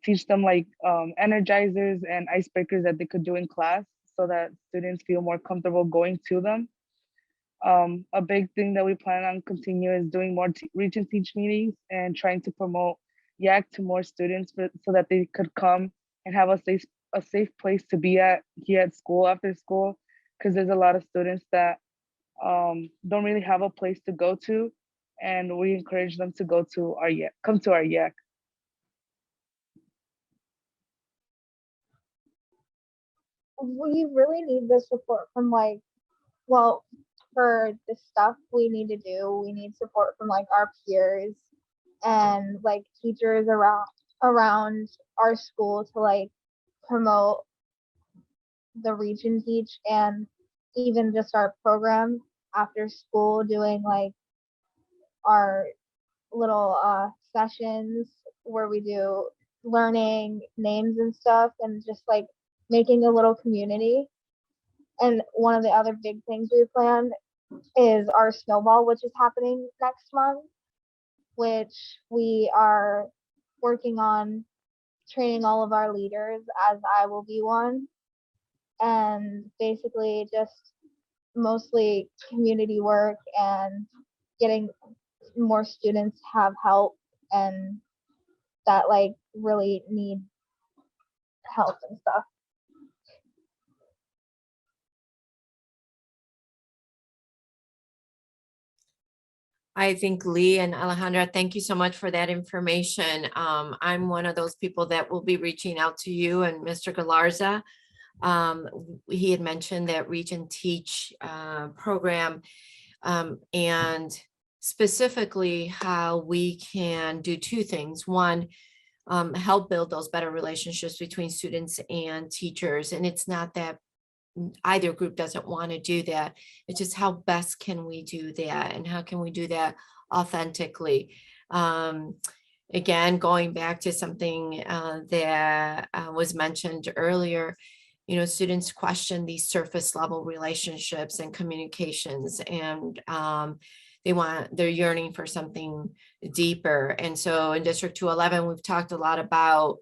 teach them like energizers and icebreakers that they could do in class so that students feel more comfortable going to them. A big thing that we plan on continue is doing more Reach and Teach meetings and trying to promote YAC to more students so that they could come and have a safe place to be at here at school after school, because there's a lot of students that don't really have a place to go to, and we encourage them to go to our YAC, come to our YAC. We really need the support from for the stuff we need to do, we need support from like our peers and like teachers around our school to like promote the Reach and Teach, and even just our program after school doing like our little sessions where we do learning names and stuff and just like making a little community. And one of the other big things we planned is our snowball, which is happening next month, which we are working on training all of our leaders, as I will be one, and basically just mostly community work and getting more students have help and that like really need help and stuff. I think Lee and Alejandra, thank you so much for that information. I'm one of those people that will be reaching out to you and Mr. Galarza. He had mentioned that Reach and Teach program and specifically how we can do 2 things. One, help build those better relationships between students and teachers. And it's not that either group doesn't want to do that. It's just how best can we do that, and how can we do that authentically? Again, going back to something that was mentioned earlier, students question these surface level relationships and communications, and they're yearning for something deeper. And so in District 211, we've talked a lot about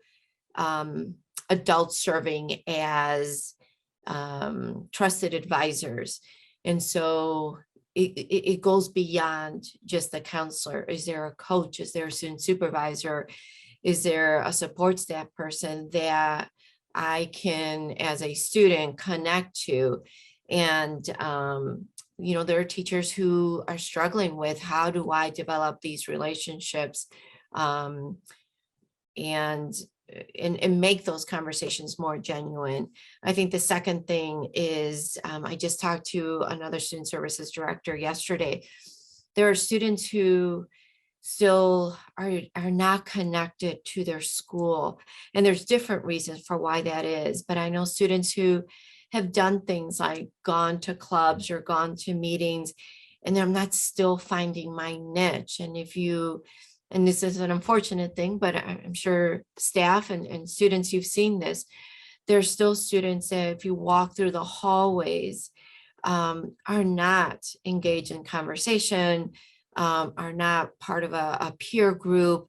adults serving as trusted advisors. And so it goes beyond just the counselor. Is there a coach? Is there a student supervisor? Is there a support staff person that I can, as a student, connect to? And, there are teachers who are struggling with, how do I develop these relationships and make those conversations more genuine. I think the second thing is, I just talked to another student services director yesterday. There are students who still are not connected to their school, and there's different reasons for why that is. But I know students who have done things like gone to clubs or gone to meetings, and I'm not still finding my niche. And this is an unfortunate thing, but I'm sure staff and students, you've seen this. There's still students that if you walk through the hallways, are not engaged in conversation, are not part of a peer group.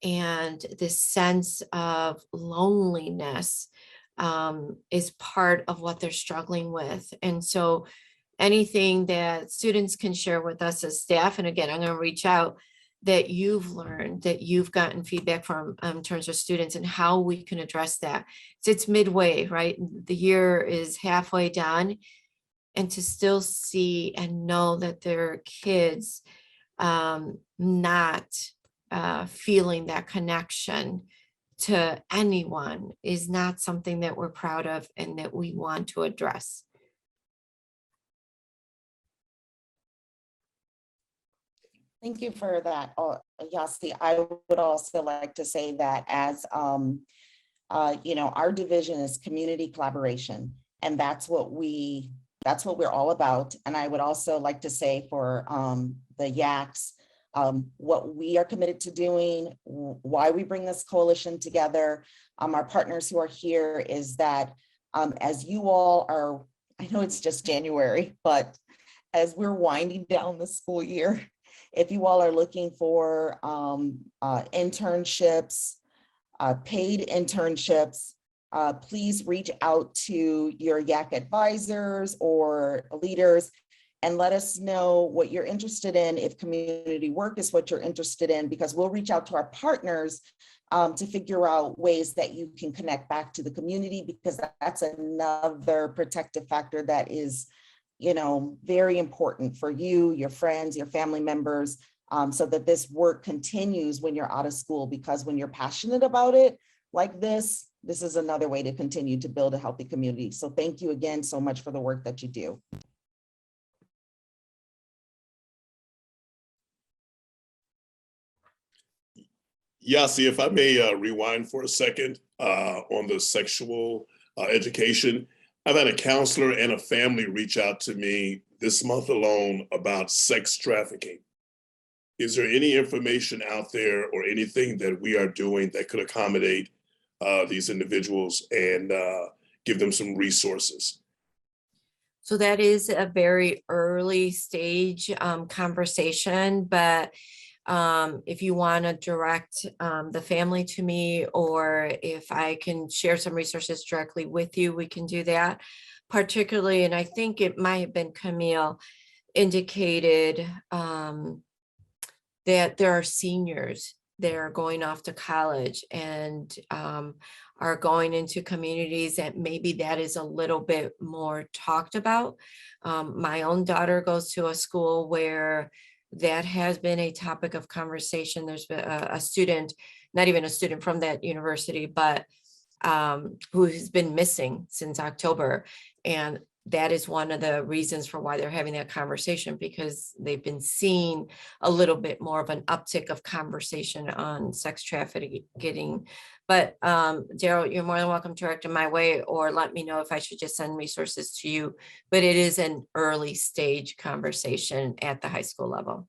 And this sense of loneliness is part of what they're struggling with. And so anything that students can share with us as staff, and again, I'm going to reach out, that you've learned, that you've gotten feedback from in terms of students and how we can address that. So it's midway, right? The year is halfway done, and to still see and know that there are kids not feeling that connection to anyone is not something that we're proud of and that we want to address. Thank you for that, Yasi. I would also like to say that as, our division is community collaboration, and that's what we're all about. And I would also like to say for the YACs, what we are committed to doing, why we bring this coalition together, our partners who are here, is that as you all are, I know it's just January, but as we're winding down the school year, if you all are looking for internships, paid internships, please reach out to your YAC advisors or leaders and let us know what you're interested in, if community work is what you're interested in, because we'll reach out to our partners to figure out ways that you can connect back to the community, because that's another protective factor that is very important for you, your friends, your family members, so that this work continues when you're out of school, because when you're passionate about it like this is another way to continue to build a healthy community. So thank you again so much for the work that you do. Yasi, if I may rewind for a second on the sexual education. I've had a counselor and a family reach out to me this month alone about sex trafficking. Is there any information out there or anything that we are doing that could accommodate these individuals and give them some resources? So that is a very early stage conversation, but if you want to direct the family to me, or if I can share some resources directly with you, we can do that. Particularly, and I think it might have been Camille indicated that there are seniors that are going off to college and are going into communities that maybe that is a little bit more talked about. My own daughter goes to a school where that has been a topic of conversation. There's been a student, not even a student from that university, but who has been missing since October. And that is one of the reasons for why they're having that conversation, because they've been seeing a little bit more of an uptick of conversation on sex trafficking But Daryl, you're more than welcome to direct them my way or let me know if I should just send resources to you. But it is an early stage conversation at the high school level.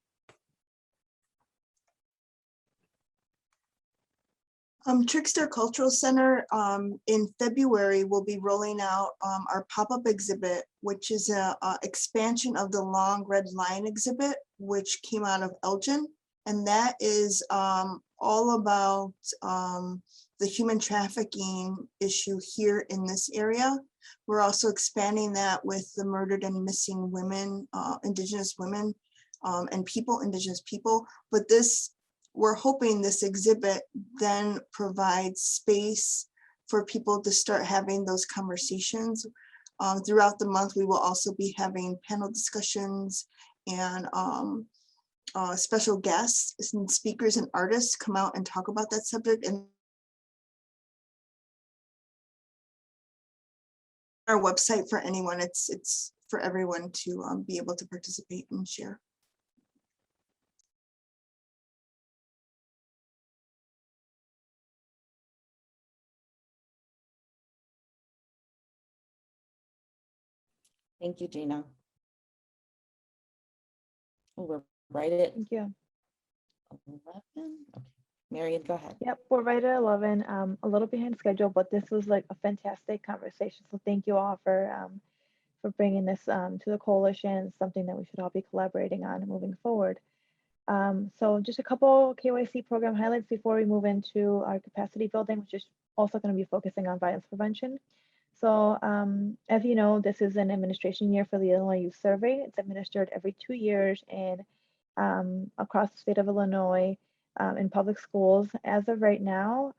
Trickster Cultural Center in February will be rolling out our pop-up exhibit, which is a expansion of the Long Red Line exhibit, which came out of Elgin. And that is all about the human trafficking issue here in this area. We're also expanding that with the murdered and missing women, Indigenous women and people, Indigenous people. But this, we're hoping this exhibit then provides space for people to start having those conversations. Throughout the month, we will also be having panel discussions and special guests and speakers and artists come out and talk about that subject. And our website for anyone, it's for everyone to be able to participate and share. Thank you, Gina. Oh, we're right at Thank you. 11. Okay, Marion, go ahead. Yep, we're right at 11, a little behind schedule, but this was like a fantastic conversation. So thank you all for bringing this to the coalition. It's something that we should all be collaborating on moving forward. So just a couple KYC program highlights before we move into our capacity building, which is also going to be focusing on violence prevention. So as you know, this is an administration year for the Illinois Youth Survey. It's administered every 2 years and across the state of Illinois in public schools. As of right now,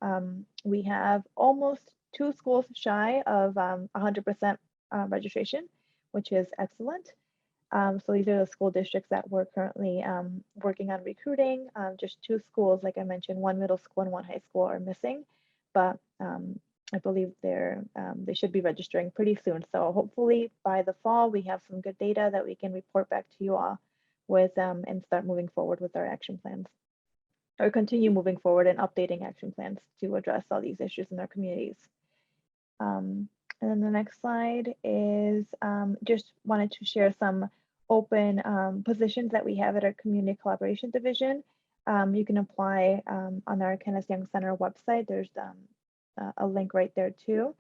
we have almost 2 schools shy of 100% registration, which is excellent. So these are the school districts that we're currently working on recruiting. Just 2 schools, like I mentioned, 1 middle school and 1 high school are missing, but I believe they should be registering pretty soon. So hopefully by the fall, we have some good data that we can report back to you all with and start moving forward with our action plans, or continue moving forward and updating action plans to address all these issues in our communities. And then the next slide is just wanted to share some open positions that we have at our Community Collaboration Division. You can apply on our Kenneth Young Center website. There's a link right there too.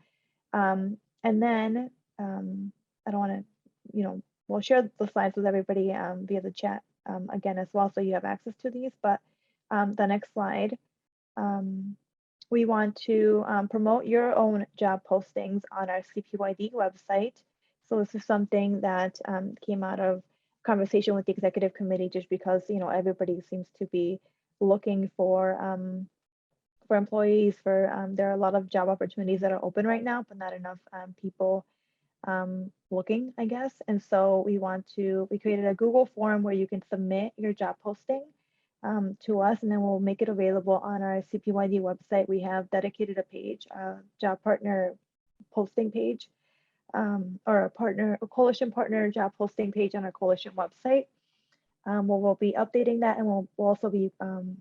And then I don't want to, we'll share the slides with everybody via the chat again as well, so you have access to these. But the next slide, we want to promote your own job postings on our CPYD website. So this is something that came out of conversation with the executive committee, just because everybody seems to be looking for employees. There are a lot of job opportunities that are open right now, but not enough people looking, I guess. And so we created a Google form where you can submit your job posting to us, and then we'll make it available on our CPYD website. We have dedicated a page, a job partner posting page, or a coalition partner job posting page on our coalition website. We'll be updating that, and we'll also be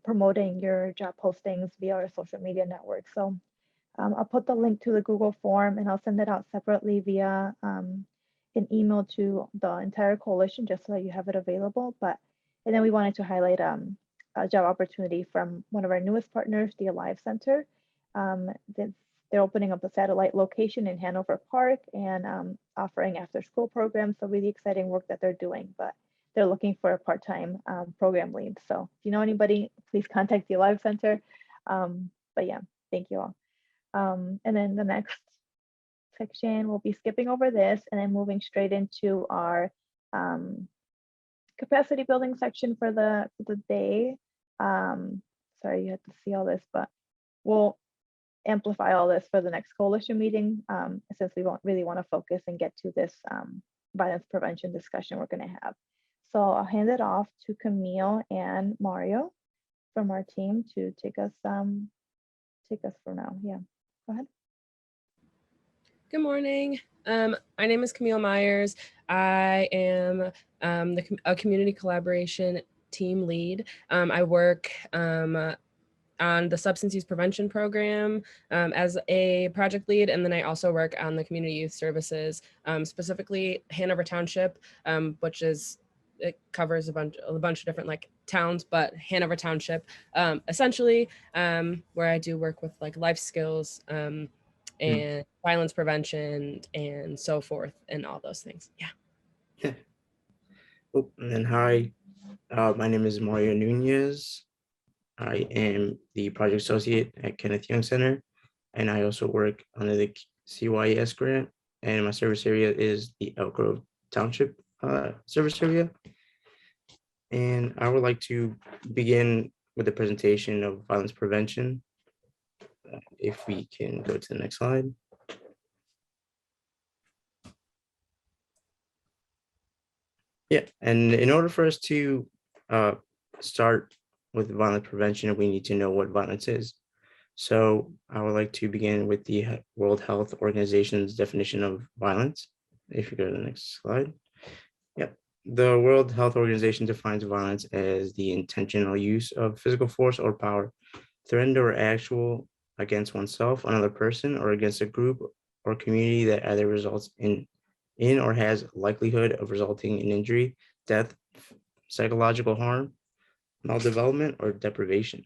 promoting your job postings via our social media network. So I'll put the link to the Google form, and I'll send it out separately via an email to the entire coalition, just so that you have it available. And then we wanted to highlight a job opportunity from one of our newest partners, the Alive Center. They're opening up a satellite location in Hanover Park and offering after-school programs. So really exciting work that they're doing, but they're looking for a part-time program lead. So if you know anybody, please contact the Alive Center. But yeah, thank you all. And then the next section, we'll be skipping over this and then moving straight into our capacity building section for the day. Sorry, you have to see all this, but we'll amplify all this for the next coalition meeting, since we won't really want to focus and get to this violence prevention discussion we're going to have. So I'll hand it off to Camille and Mario from our team to take us for now. Yeah, go ahead. Good morning. My name is Camille Myers. I am a community collaboration team lead. I work on the substance use prevention program as a project lead, and then I also work on the community youth services, specifically Hanover Township, which is, it covers a bunch of different like towns, but Hanover Township, essentially, where I do work with like life skills and violence prevention and so forth and all those things. Yeah. Oh, and then hi, my name is Mario Nunez. I am the project associate at Kenneth Young Center, and I also work under the CYS grant, and my service area is the Elk Grove Township service area. And I would like to begin with a presentation of violence prevention. If we can go to the next slide. Yeah, and in order for us to start with violence prevention, we need to know what violence is. So I would like to begin with the World Health Organization's definition of violence. If you go to the next slide. Yep. The World Health Organization defines violence as the intentional use of physical force or power, threatened or actual, against oneself, another person, or against a group or community that either results in or has likelihood of resulting in injury, death, psychological harm, maldevelopment, or deprivation.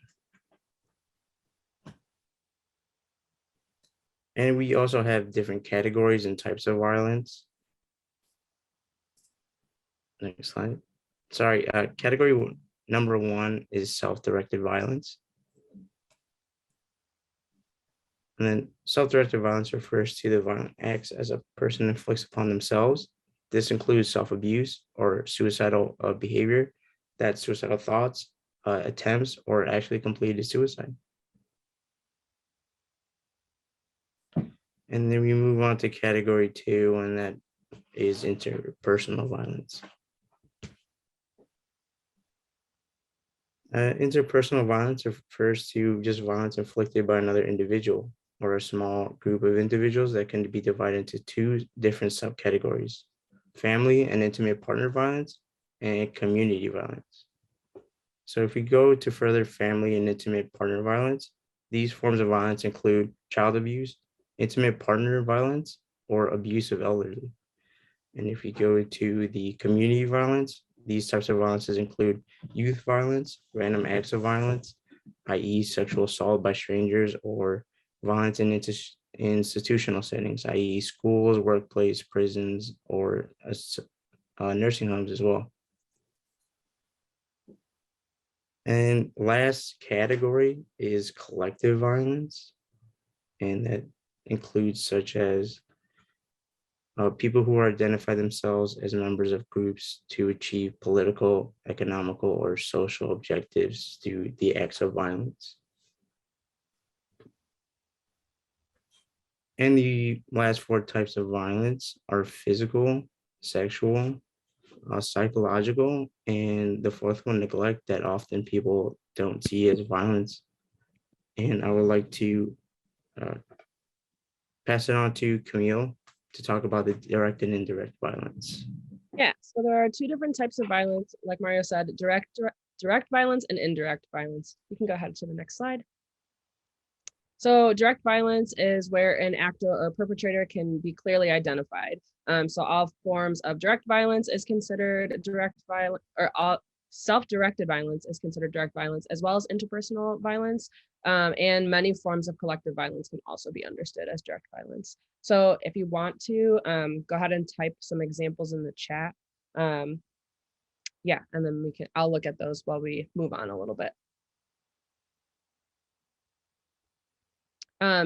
And we also have different categories and types of violence. Next slide. Sorry, category number 1 is self-directed violence. And then self-directed violence refers to the violent acts as a person inflicts upon themselves. This includes self-abuse or suicidal behavior, that's suicidal thoughts, attempts, or actually completed suicide. And then we move on to category 2, and that is interpersonal violence. Interpersonal violence refers to just violence inflicted by another individual or a small group of individuals that can be divided into 2 different subcategories: family and intimate partner violence and community violence. So if we go to further family and intimate partner violence, these forms of violence include child abuse, intimate partner violence, or abuse of elderly. And if we go to the community violence, these types of violences include youth violence, random acts of violence, i.e. sexual assault by strangers, or violence in institutional settings, i.e. schools, workplace, prisons, or nursing homes as well. And last category is collective violence, and that includes such as people who identify themselves as members of groups to achieve political, economical, or social objectives through the acts of violence. And the last 4 types of violence are physical, sexual, psychological, and the 4th one, neglect, that often people don't see as violence. And I would like to pass it on to Camille to talk about the direct and indirect violence. Yeah, so there are 2 different types of violence, like Mario said, direct violence and indirect violence. You can go ahead to the next slide. So direct violence is where an actor or perpetrator can be clearly identified. So all forms of direct violence is considered direct violence, or all self-directed violence is considered direct violence, as well as interpersonal violence. And many forms of collective violence can also be understood as direct violence. So if you want to, go ahead and type some examples in the chat. Yeah, and then I'll look at those while we move on a little bit.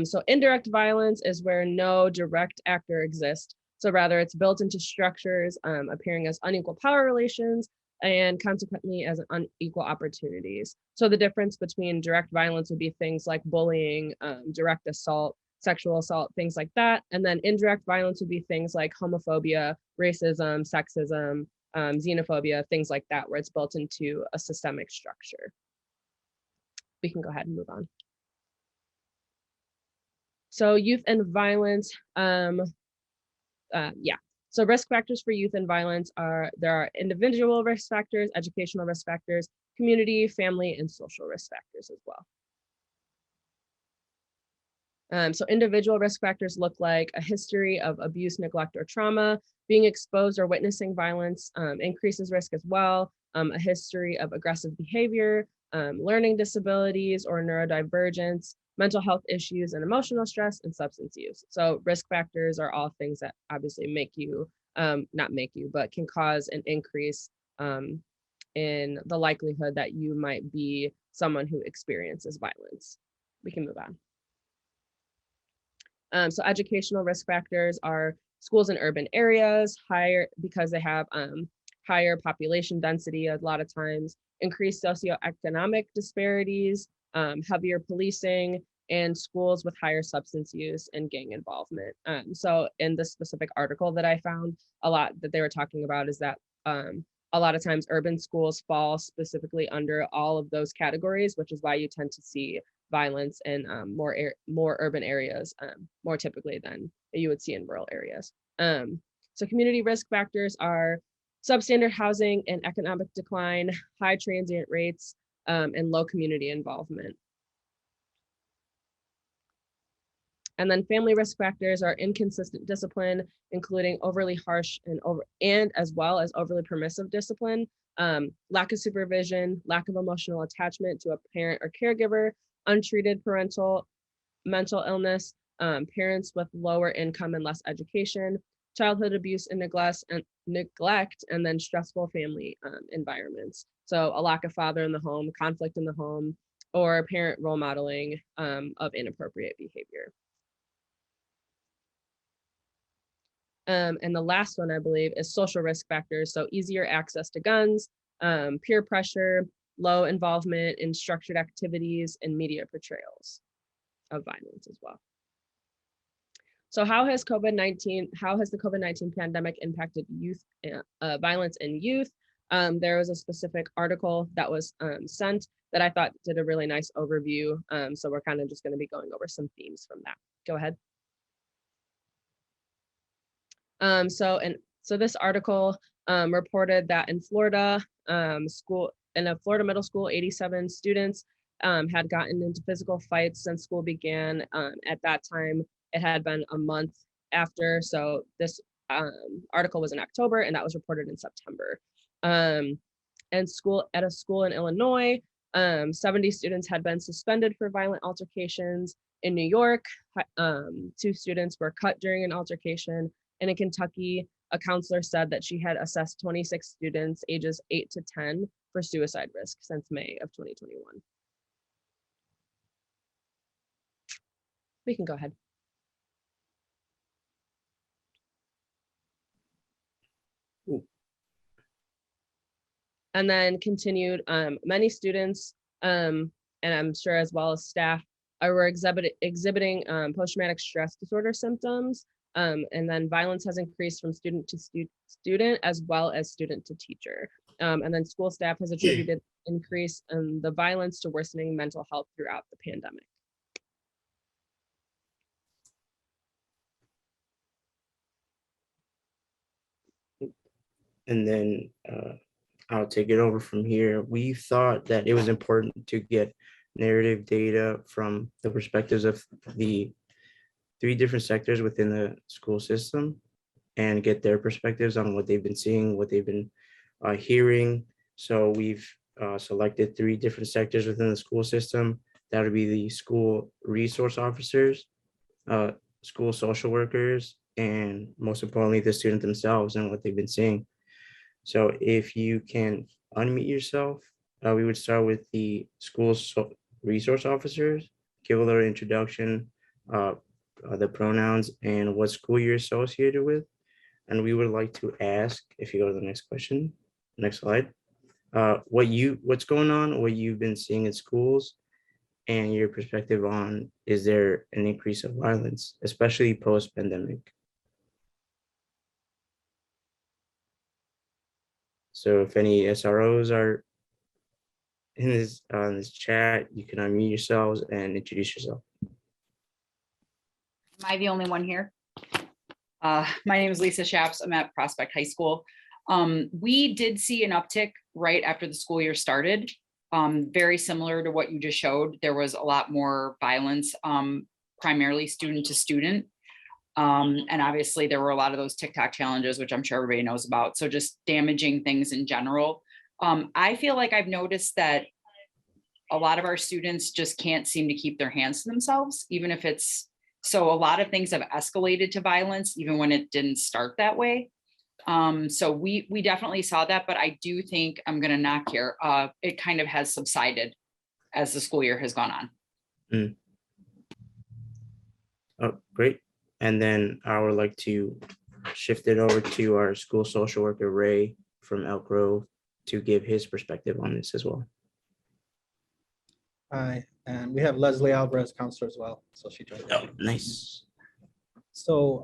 So indirect violence is where no direct actor exists. So rather it's built into structures, appearing as unequal power relations and consequently as unequal opportunities. So the difference between direct violence would be things like bullying, direct assault, sexual assault, things like that. And then indirect violence would be things like homophobia, racism, sexism, xenophobia, things like that, where it's built into a systemic structure. We can go ahead and move on. So youth and violence, yeah. So risk factors for youth and violence there are individual risk factors, educational risk factors, community, family, and social risk factors as well. So individual risk factors look like a history of abuse, neglect, or trauma. Being exposed or witnessing violence increases risk as well. A history of aggressive behavior, learning disabilities or neurodivergence, mental health issues and emotional stress, and substance use. So risk factors are all things that obviously make you, not make you, but can cause an increase in the likelihood that you might be someone who experiences violence. We can move on. So educational risk factors are schools in urban areas, higher because they have higher population density a lot of times, increased socioeconomic disparities, heavier policing, and schools with higher substance use and gang involvement. So in this specific article that I found, a lot that they were talking about is that a lot of times urban schools fall specifically under all of those categories, which is why you tend to see violence in more urban areas more typically than you would see in rural areas. So community risk factors are substandard housing and economic decline, high transient rates, and low community involvement. And then family risk factors are inconsistent discipline, including overly harsh and as well as overly permissive discipline, lack of supervision, lack of emotional attachment to a parent or caregiver, untreated parental mental illness, parents with lower income and less education, childhood abuse and neglect, and then stressful family environments. So a lack of father in the home, conflict in the home, or parent role modeling of inappropriate behavior. And the last one, I believe, is social risk factors. So easier access to guns, peer pressure, low involvement in structured activities, and media portrayals of violence as well. So how has the COVID-19 pandemic impacted youth violence in youth? There was a specific article that was sent that I thought did a really nice overview. So we're kind of just going to be going over some themes from that. Go ahead. So this article reported that in Florida, in a Florida middle school, 87 students had gotten into physical fights since school began. At that time, it had been a month after. So this article was in October, and that was reported in September. And at a school in Illinois, 70 students had been suspended for violent altercations. In New York, 2 students were cut during an altercation. And in Kentucky, a counselor said that she had assessed 26 students ages 8 to 10 for suicide risk since May of 2021. We can go ahead. Ooh. And then continued, many students, and I'm sure as well as staff, were exhibiting post-traumatic stress disorder symptoms. And then violence has increased from student to student as well as student to teacher. And then school staff has attributed increase in the violence to worsening mental health throughout the pandemic. And then I'll take it over from here. We thought that it was important to get narrative data from the perspectives of the 3 different sectors within the school system and get their perspectives on what they've been seeing, what they've been hearing. So we've selected 3 different sectors within the school system. That would be the school resource officers, school social workers, and most importantly, the student themselves and what they've been seeing. So if you can unmute yourself, we would start with the school resource officers, give a little introduction, the pronouns and what school you're associated with. And we would like to ask, if you go to the next question, next slide, what's going on, what you've been seeing in schools, and your perspective on, is there an increase of violence, especially post-pandemic? So if any SROs are in this chat, you can unmute yourselves and introduce yourself. Am I the only one here? My name is Lisa Shaps. I'm at Prospect High School. We did see an uptick right after the school year started. Very similar to what you just showed. There was a lot more violence. primarily student to student. And obviously there were a lot of those TikTok challenges, which I'm sure everybody knows about. So just damaging things in general. I feel like I've noticed that a lot of our students just can't seem to keep their hands to themselves, even if it's, so a lot of things have escalated to violence, even when it didn't start that way. So we definitely saw that, but I do think, I'm gonna knock here, it kind of has subsided as the school year has gone on. Mm. Oh, great. And then I would like to shift it over to our school social worker, Ray from Elk Grove, to give his perspective on this as well. Hi, and we have Leslie Alvarez, counselor as well, so she joined. Oh, nice. So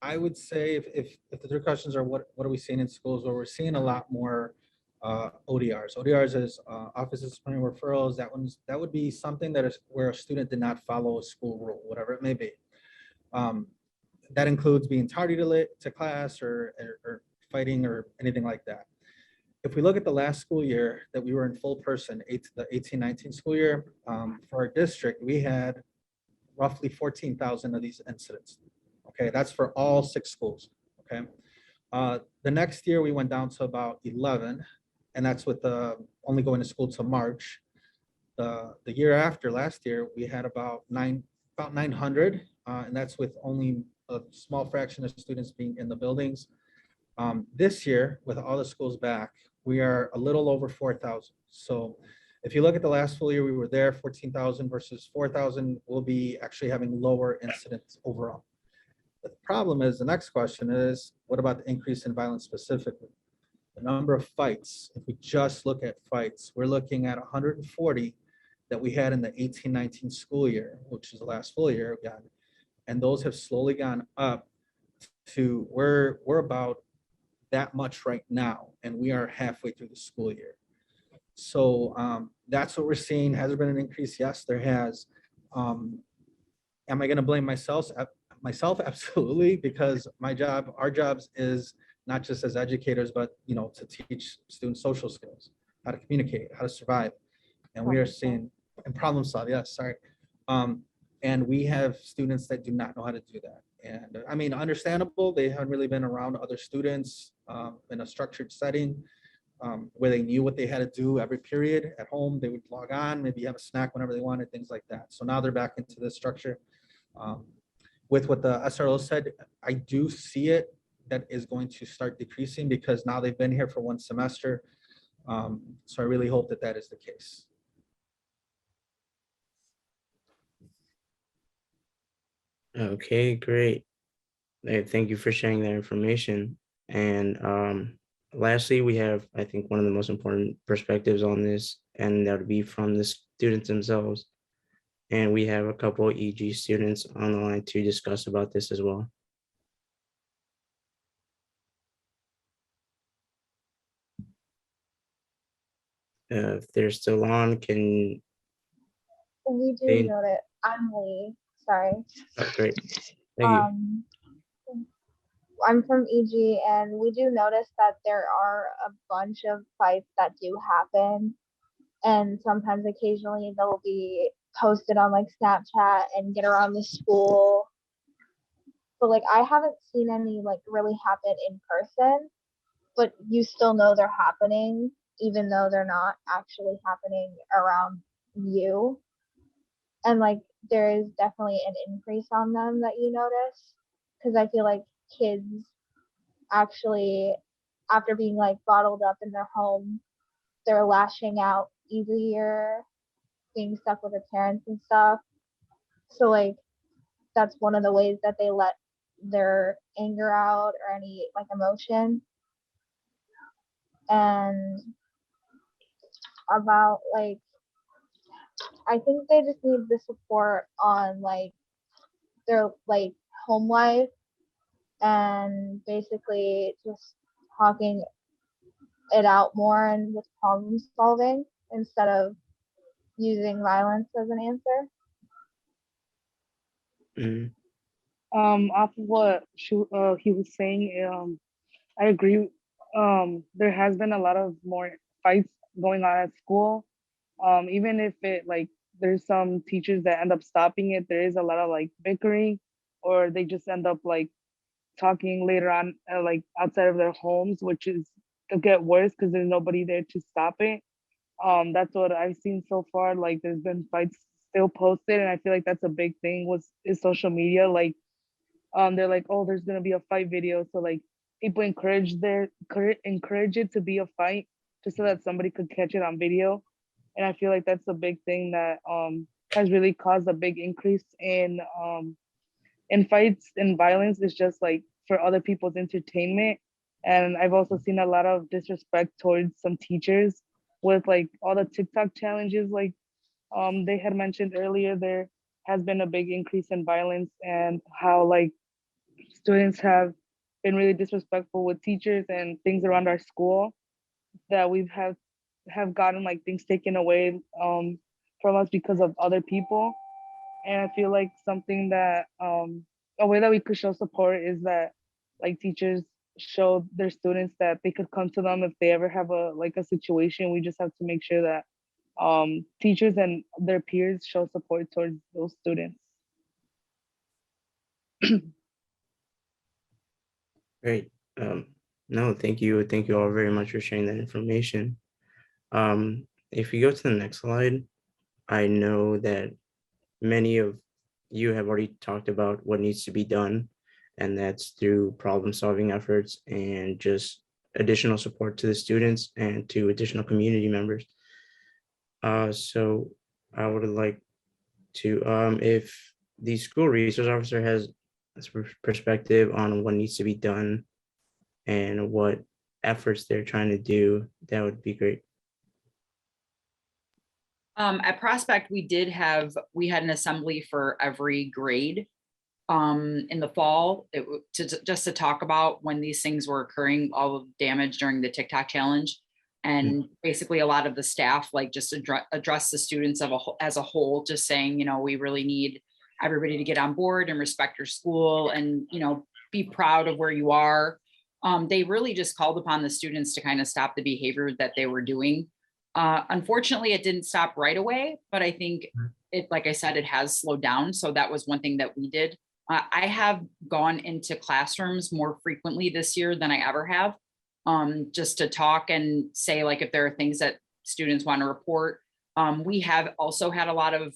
I would say if the three questions are what are we seeing in schools, where we're seeing a lot more ODRs. ODRs is Office of Disciplinary Referrals. That would be something that is where a student did not follow a school rule, whatever it may be. That includes being tardy to class or fighting or anything like that. If we look at the last school year that we were in full person, the 18-19 school year, for our district, we had roughly 14,000 of these incidents. Okay, that's for all 6 schools. Okay, the next year we went down to about 11, and that's with only going to school till March. The year after, last year, we had about 900, and that's with only a small fraction of students being in the buildings. This year, with all the schools back, we are a little over 4,000. So if you look at the last full year, we were there 14,000 versus 4,000. We'll be actually having lower incidents overall. The problem is, the next question is, what about the increase in violence specifically? The number of fights, if we just look at fights, we're looking at 140 that we had in the 18-19 school year, which is the last full year again. And those have slowly gone up to we're about that much right now, and we are halfway through the school year. So that's what we're seeing. Has there been an increase? Yes, there has. Am I going to blame myself? Absolutely, because our jobs is not just as educators, but to teach students social skills, how to communicate, how to survive, and we are seeing and problem solve. Yes, sorry. And we have students that do not know how to do that. And I mean, understandable, they haven't really been around other students in a structured setting where they knew what they had to do every period. At home, they would log on, maybe have a snack whenever they wanted, things like that. So now they're back into this structure. With what the SRO said, I do see it that is going to start decreasing because now they've been here for 1 semester. So I really hope that that is the case. Okay, great. Thank you for sharing that information. And lastly, we have, I think, one of the most important perspectives on this, and that would be from the students themselves. And we have a couple of EG students on the line to discuss about this as well. If they're still on, can we do they? know that. I'm Lee. Sorry. Oh, great. Thank you. I'm from EG, and we do notice that there are a bunch of fights that do happen, and sometimes occasionally they'll be posted on like Snapchat and get around the school. But like I haven't seen any like really happen in person, but you still know they're happening even though they're not actually happening around you. And like there is definitely an increase on them that you notice, because I feel like kids actually, after being like bottled up in their home, they're lashing out easier, being stuck with their parents and stuff. So like that's one of the ways that they let their anger out or any like emotion. And about like, I think they just need the support on like their like home life, and basically just talking it out more and with problem solving instead of using violence as an answer. Off of what he was saying, I agree. There has been a lot of more fights going on at school. Even if it like there's some teachers that end up stopping it. There is a lot of like bickering, or they just end up like talking later on, like outside of their homes, which is to get worse because there's nobody there to stop it. That's what I've seen so far. Like there's been fights still posted, and I feel like that's a big thing is social media. Like they're like, oh, there's gonna be a fight video, so like people encourage it to be a fight just so that somebody could catch it on video. And I feel like that's a big thing that has really caused a big increase in fights and violence. Is just like for other people's entertainment. And I've also seen a lot of disrespect towards some teachers with like all the TikTok challenges. Like they had mentioned earlier, there has been a big increase in violence, and how like students have been really disrespectful with teachers and things around our school, that we've have gotten like things taken away from us because of other people. And I feel like something that a way that we could show support is that like teachers show their students that they could come to them if they ever have a situation. We just have to make sure that teachers and their peers show support towards those students. Great. No, thank you. Thank you all very much for sharing that information. If you go to the next slide, I know that many of you have already talked about what needs to be done, and that's through problem-solving efforts and just additional support to the students and to additional community members. So I would like to, if the school resource officer has a perspective on what needs to be done and what efforts they're trying to do, that would be great. At Prospect, we had an assembly for every grade in the fall just to talk about when these things were occurring, all of the damage during the TikTok challenge. And basically a lot of the staff like just address the students as a whole, just saying, you know, we really need everybody to get on board and respect your school and, you know, be proud of where you are. They really just called upon the students to kind of stop the behavior that they were doing. Unfortunately, it didn't stop right away, but I think like I said, it has slowed down. So that was one thing that we did. I have gone into classrooms more frequently this year than I ever have, just to talk and say, like, if there are things that students want to report. We have also had a lot of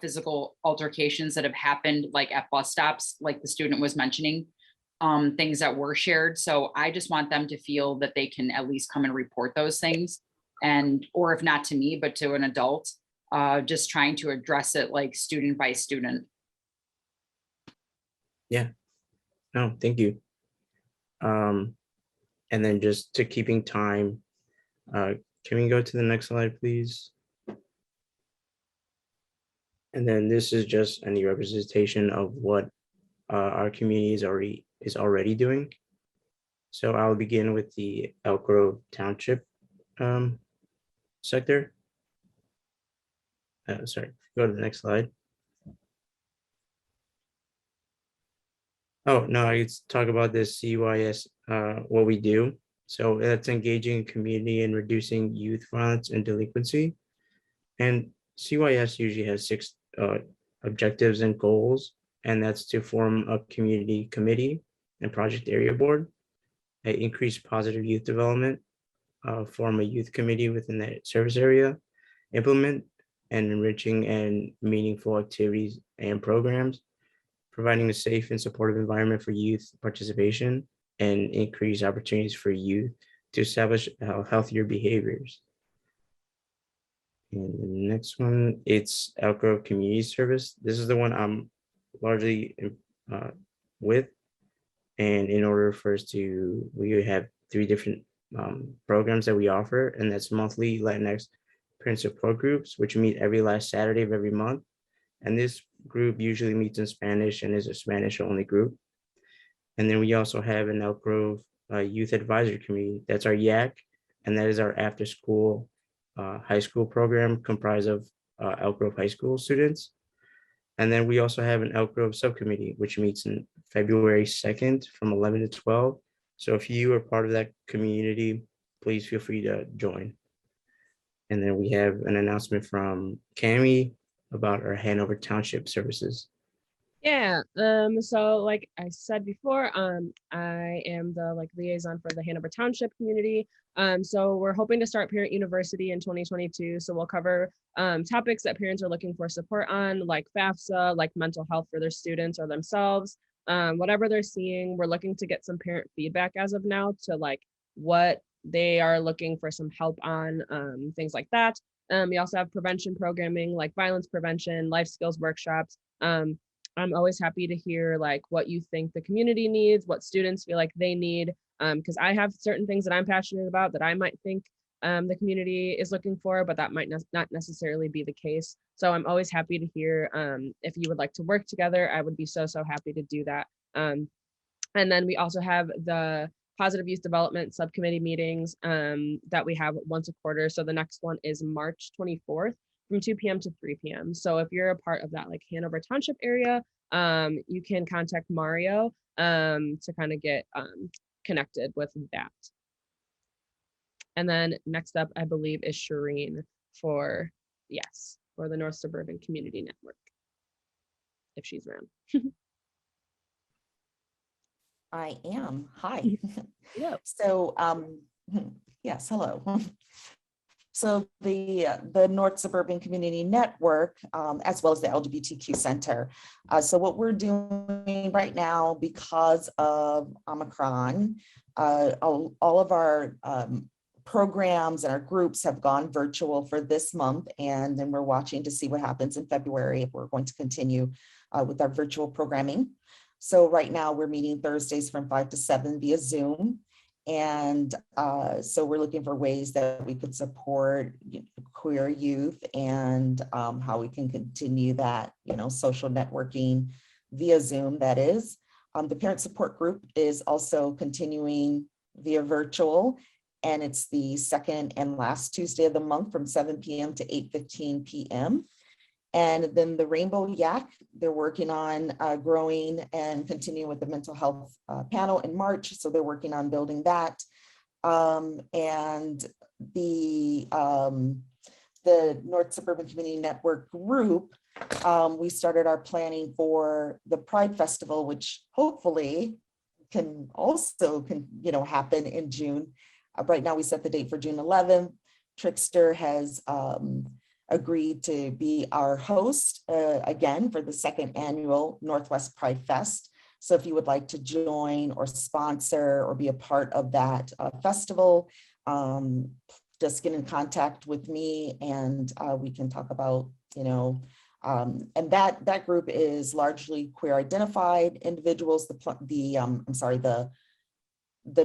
physical altercations that have happened, like at bus stops, like the student was mentioning, things that were shared. So I just want them to feel that they can at least come and report those things. And, or if not to me, but to an adult, just trying to address it like student by student. Yeah, no, thank you. And then just to keeping time, can we go to the next slide, please? And then this is just any representation of what our community is already doing. So I'll begin with the Elk Grove Township sector. Sorry, go to the next slide. Oh, no, I could talk about this CYS, what we do. So that's engaging community and reducing youth violence and delinquency. And CYS usually has 6 objectives and goals, and that's to form a community committee and project area board, increase positive youth development, form a youth committee within the service area, implement and enriching and meaningful activities and programs, providing a safe and supportive environment for youth participation, and increase opportunities for youth to establish healthier behaviors. And the next one, it's Elk Grove Community Service. This is the one I'm largely with. And in order for us to, we have 3 different programs that we offer, and that's monthly Latinx parent support groups, which meet every last Saturday of every month. And this group usually meets in Spanish and is a Spanish only group. And then we also have an Elk Grove Youth Advisory Committee. That's our YAC, and that is our after school high school program comprised of Elk Grove High School students. And then we also have an Elk Grove subcommittee, which meets in February 2nd from 11 to 12. So if you are part of that community, please feel free to join. And then we have an announcement from Camille about our Hanover Township services. Yeah, so like I said before, I am the liaison for the Hanover Township community. So we're hoping to start Parent University in 2022. So we'll cover topics that parents are looking for support on, like FAFSA, like mental health for their students or themselves, whatever they're seeing. We're looking to get some parent feedback as of now to like what they are looking for some help on, things like that. We also have prevention programming like violence prevention, life skills workshops. I'm always happy to hear like what you think the community needs, what students feel like they need, because I have certain things that I'm passionate about that I might think the community is looking for, but that might not necessarily be the case. So I'm always happy to hear if you would like to work together. I would be so happy to do that. And then we also have the Positive Youth Development Subcommittee meetings that we have once a quarter. So the next one is March 24th. From 2 p.m. to 3 p.m. So if you're a part of that like Hanover Township area, you can contact Mario to kind of get connected with that. And then next up, I believe, is Shireen for the North Suburban Community Network, if she's around. I am. Hi. Yeah. So, yes, hello. So the North Suburban Community Network, as well as the LGBTQ Center. So what we're doing right now, because of Omicron, all of our programs and our groups have gone virtual for this month, and then we're watching to see what happens in February if we're going to continue with our virtual programming. So right now we're meeting Thursdays from 5 to 7 via Zoom. And so we're looking for ways that we could support queer youth and how we can continue that, social networking via Zoom, that is. The parent support group is also continuing via virtual, and it's the second and last Tuesday of the month from 7 p.m. to 8:15 p.m. And then the Rainbow Yak, they're working on growing and continuing with the mental health panel in March. So they're working on building that. And the North Suburban Community Network group, we started our planning for the Pride Festival, which hopefully can also happen in June. Right now we set the date for June 11th. Trickster has agreed to be our host again for the second annual Northwest Pride Fest. So if you would like to join or sponsor or be a part of that festival, just get in contact with me and we can talk about, and that group is largely queer identified individuals, the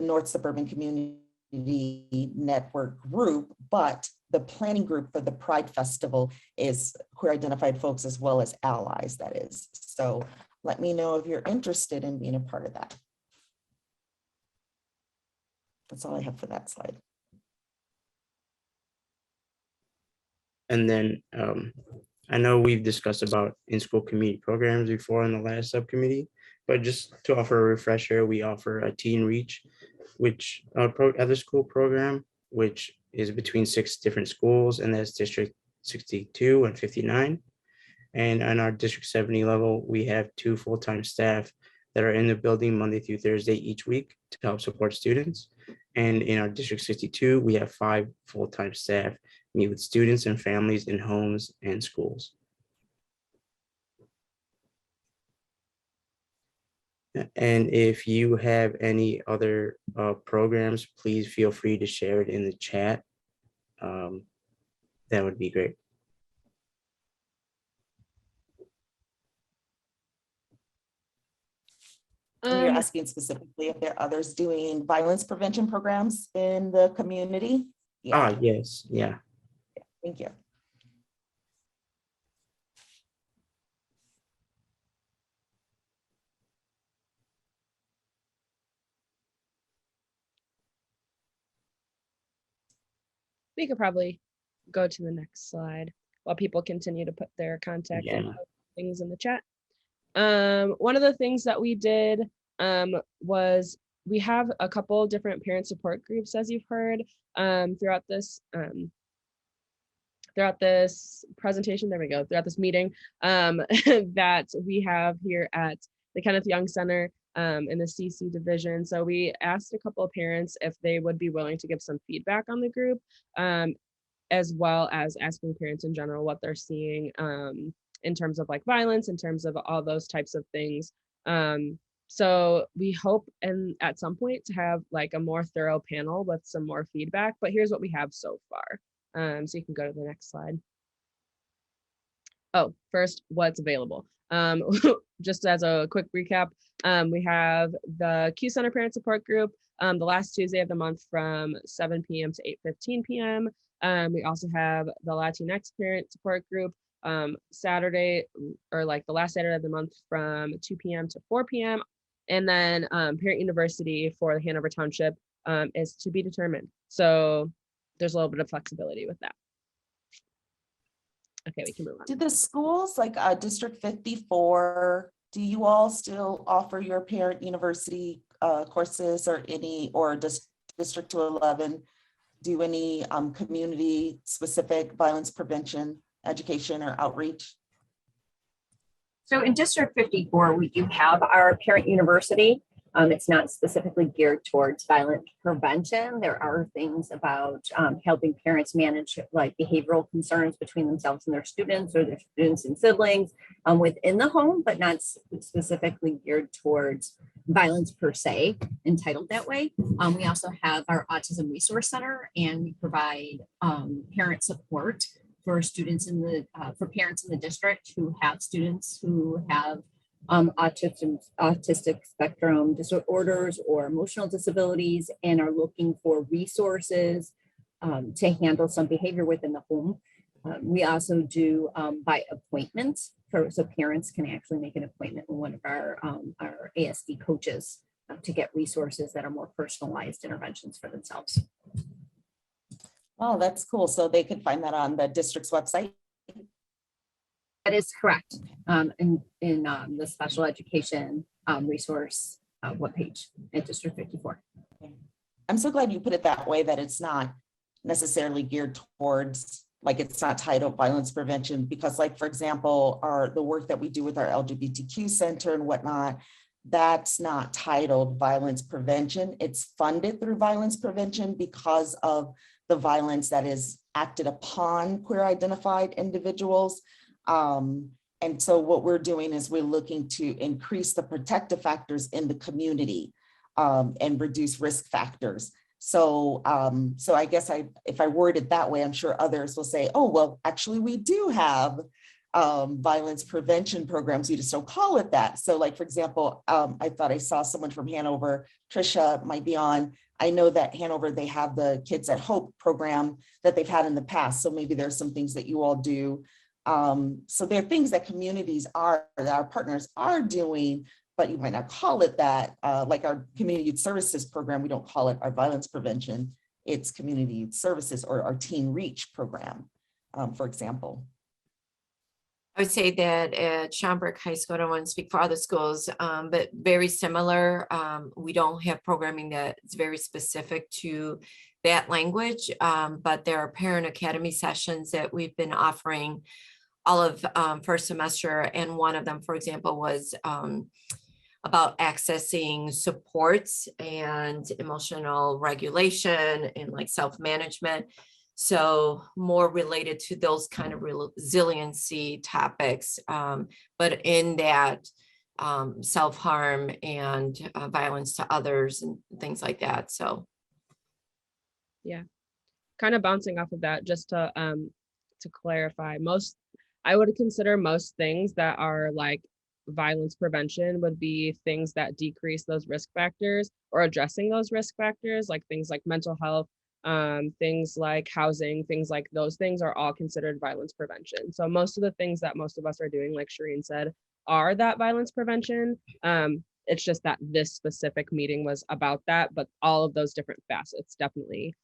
North Suburban Community Network group, but the planning group for the Pride Festival is queer identified folks as well as allies, that is. So let me know if you're interested in being a part of that. That's all I have for that slide. And then I know we've discussed about in-school community programs before in the last subcommittee, but just to offer a refresher, we offer a Teen Reach, which other school program, which is between 6 different schools, and that's District 62 and 59. And on our District 70 level, we have 2 full-time staff that are in the building Monday through Thursday each week to help support students. And in our District 62, we have 5 full-time staff meet with students and families in homes and schools. And if you have any other programs, please feel free to share it in the chat. That would be great. And you're asking specifically if there are others doing violence prevention programs in the community? Yeah. Yes, yeah. Thank you. We could probably go to the next slide while people continue to put their contact info things in the chat. One of the things that we did was we have a couple different parent support groups, as you've heard throughout this throughout this presentation, there we go, throughout this meeting that we have here at the Kenneth Young Center in the CC division. So we asked a couple of parents if they would be willing to give some feedback on the group, as well as asking parents in general what they're seeing in terms of like violence, in terms of all those types of things. So we hope at some point to have like a more thorough panel with some more feedback, but here's what we have so far. So you can go to the next slide. Oh, first, what's available. Just as a quick recap, we have the Q Center Parent Support Group the last Tuesday of the month from 7 p.m. to 8:15 p.m. We also have the Latinx Parent Support Group Saturday, or like the last Saturday of the month from 2 p.m. to 4 p.m. And then Parent University for the Hanover Township is to be determined. So there's a little bit of flexibility with that. Okay, we can move on. Do the schools like District 54, do you all still offer your Parent University courses, or does District 211 do any community specific violence prevention education or outreach? So in District 54, we do have our Parent University. It's not specifically geared towards violent prevention. There are things about helping parents manage like behavioral concerns between themselves and their students, or their students and siblings within the home, but not specifically geared towards violence per se, entitled that way. We also have our Autism Resource Center, and we provide parent support for students in the for parents in the district who have students who have autistic spectrum disorders or emotional disabilities, and are looking for resources to handle some behavior within the home. We also do by appointment, so parents can actually make an appointment with one of our ASD coaches to get resources that are more personalized interventions for themselves. Oh, that's cool. So they could find that on the district's website? That is correct. In the special education resource webpage at District 54. I'm so glad you put it that way, that it's not necessarily geared towards, like it's not titled violence prevention, because like, for example, the work that we do with our LGBTQ center and whatnot, that's not titled violence prevention. It's funded through violence prevention because of the violence that is acted upon queer identified individuals. And so what we're doing is we're looking to increase the protective factors in the community and reduce risk factors. So I guess if I word it that way, I'm sure others will say, oh, well, actually we do have violence prevention programs, you just don't call it that. So like, for example, I thought I saw someone from Hanover, Trisha might be on. I know that Hanover, they have the Kids at Hope program that they've had in the past. So maybe there's some things that you all do. So there are things that that our partners are doing, but you might not call it that. Like our community youth services program, we don't call it our violence prevention. It's community youth services, or our Teen Reach program, for example. I would say that at Schaumburg High School, I don't want to speak for other schools, but very similar. We don't have programming that's very specific to that language, but there are parent academy sessions that we've been offering all of first semester. And one of them, for example, was about accessing supports and emotional regulation and like self-management. So more related to those kind of resiliency topics, but in that self-harm and violence to others and things like that. So yeah, kind of bouncing off of that, just to clarify, I would consider most things that are like violence prevention would be things that decrease those risk factors, or addressing those risk factors, like things like mental health, things like housing, things like those things are all considered violence prevention. So most of the things that most of us are doing, like Shireen said, are that violence prevention. It's just that this specific meeting was about that, but all of those different facets definitely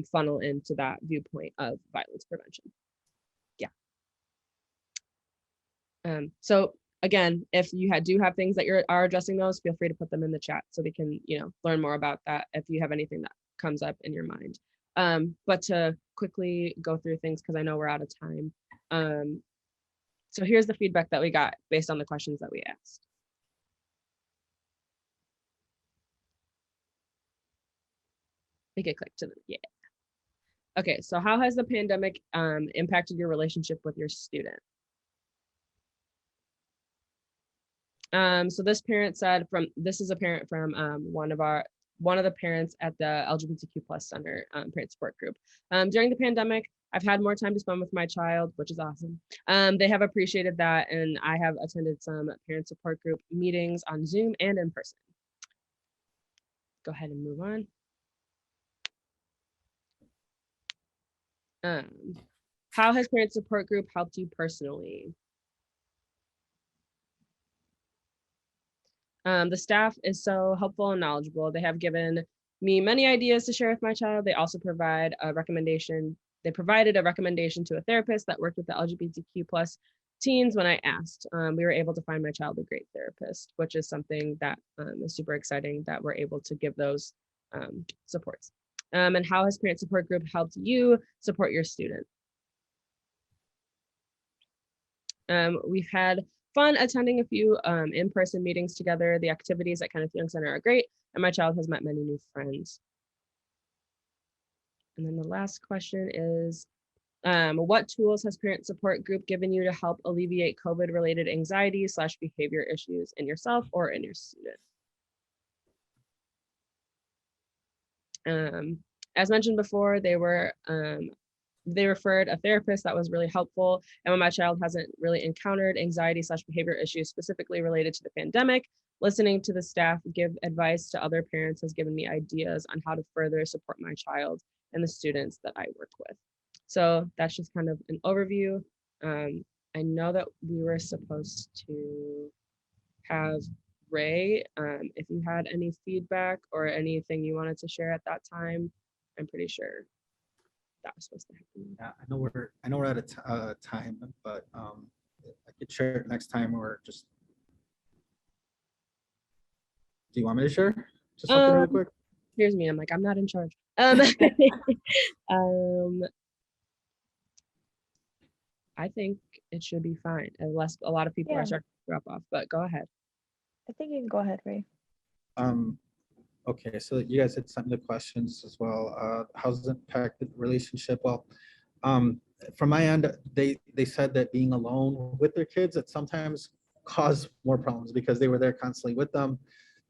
funnel into that viewpoint of violence prevention. Yeah. So again, if you do have things that are addressing those, feel free to put them in the chat so we can, learn more about that if you have anything that comes up in your mind. But to quickly go through things, because I know we're out of time. So here's the feedback that we got based on the questions that we asked. We could click to the, yeah. Okay, so how has the pandemic impacted your relationship with your student? So this parent said this is a parent from one of the parents at the LGBTQ plus center parent support group. During the pandemic, I've had more time to spend with my child, which is awesome. They have appreciated that, and I have attended some parent support group meetings on Zoom and in person. Go ahead and move on. How has parent support group helped you personally? The staff is so helpful and knowledgeable. They have given me many ideas to share with my child. They also provide a recommendation. They provided a recommendation to a therapist that worked with the LGBTQ plus teens when I asked. We were able to find my child a great therapist, which is something that is super exciting that we're able to give those supports. And how has parent support group helped you support your student? We've had fun attending a few in-person meetings together. The activities at Kenneth Young Center are great, and my child has met many new friends. And then the last question is, what tools has parent support group given you to help alleviate COVID-related anxiety/behavior issues in yourself or in your student? As mentioned before, they referred a therapist that was really helpful. And when my child hasn't really encountered anxiety/behavior issues specifically related to the pandemic, listening to the staff give advice to other parents has given me ideas on how to further support my child and the students that I work with. So that's just kind of an overview. I know that we were supposed to have Ray, if you had any feedback or anything you wanted to share at that time. I'm pretty sure that was supposed to happen. Yeah, I know we're out of time, but I could share it next time, or just. Do you want me to share? Just something really quick. Here's me. I'm like, I'm not in charge. I think it should be fine, unless a lot of people are starting to drop off. But go ahead. I think you can go ahead, Ray. Okay, so you guys had some of the questions as well. How's it impacted relationship? Well, from my end, they said that being alone with their kids, it sometimes caused more problems because they were there constantly with them,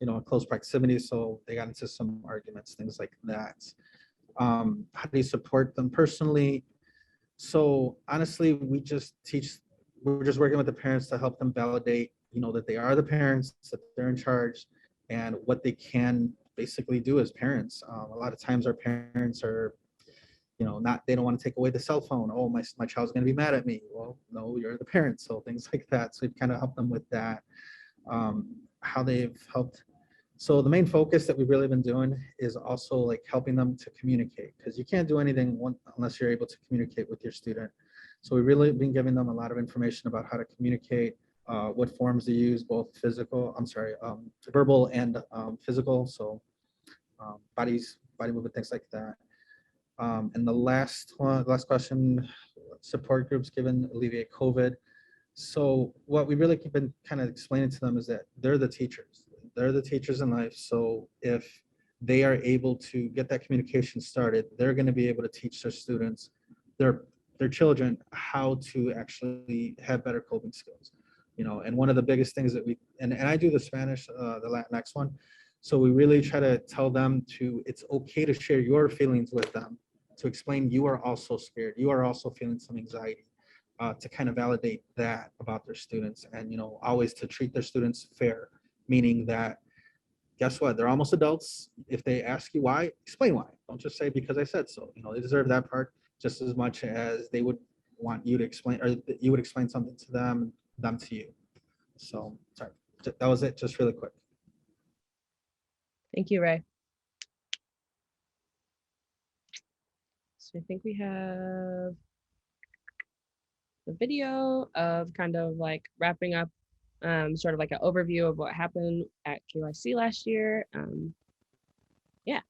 you know, in close proximity. So they got into some arguments, things like that. How do you support them personally? So honestly, we're just working with the parents to help them validate, you know, that they are the parents, that they're in charge, and what they can basically do as parents. A lot of times our parents are, you know, they don't want to take away the cell phone. Oh, my child's going to be mad at me. Well, no, you're the parent. So things like that. So we've kind of helped them with that. How they've helped. So the main focus that we've really been doing is also like helping them to communicate, because you can't do anything unless you're able to communicate with your student. So we've really been giving them a lot of information about how to communicate, what forms to use, both verbal and physical. So body movement, things like that. And the last question, support groups given Alleviate COVID. So what we really keep been kind of explaining to them is that they're the teachers. They're the teachers in life. So if they are able to get that communication started, they're going to be able to teach their students, their children, how to actually have better coping skills. You know, and one of the biggest things that and I do the Spanish, the Latinx one. So we really try to tell them it's okay to share your feelings with them, to explain you are also scared, you are also feeling some anxiety, to kind of validate that about their students, and, you know, always to treat their students fair, meaning that, guess what, they're almost adults. If they ask you why, explain why. Don't just say because I said so. You know, they deserve that part just as much as they would want you to explain, or you would explain something to them to you. So sorry, that was it, just really quick. Thank you, Ray. So I think we have the video of kind of like wrapping up, sort of like an overview of what happened at KYC last year. Yeah.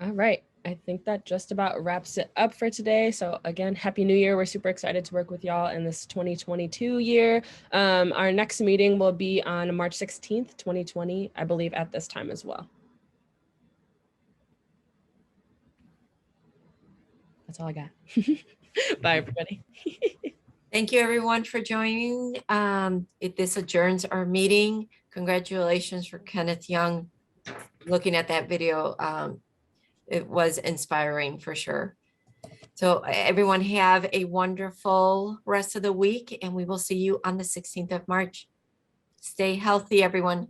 All right. I think that just about wraps it up for today. So again, Happy New Year. We're super excited to work with y'all in this 2022 year. Our next meeting will be on March 16th, 2020, I believe at this time as well. That's all I got. Bye, everybody. Thank you, everyone, for joining. This adjourns our meeting. Congratulations for Kenneth Young. Looking at that video, it was inspiring for sure. So everyone have a wonderful rest of the week, and we will see you on the 16th of March. Stay healthy, everyone.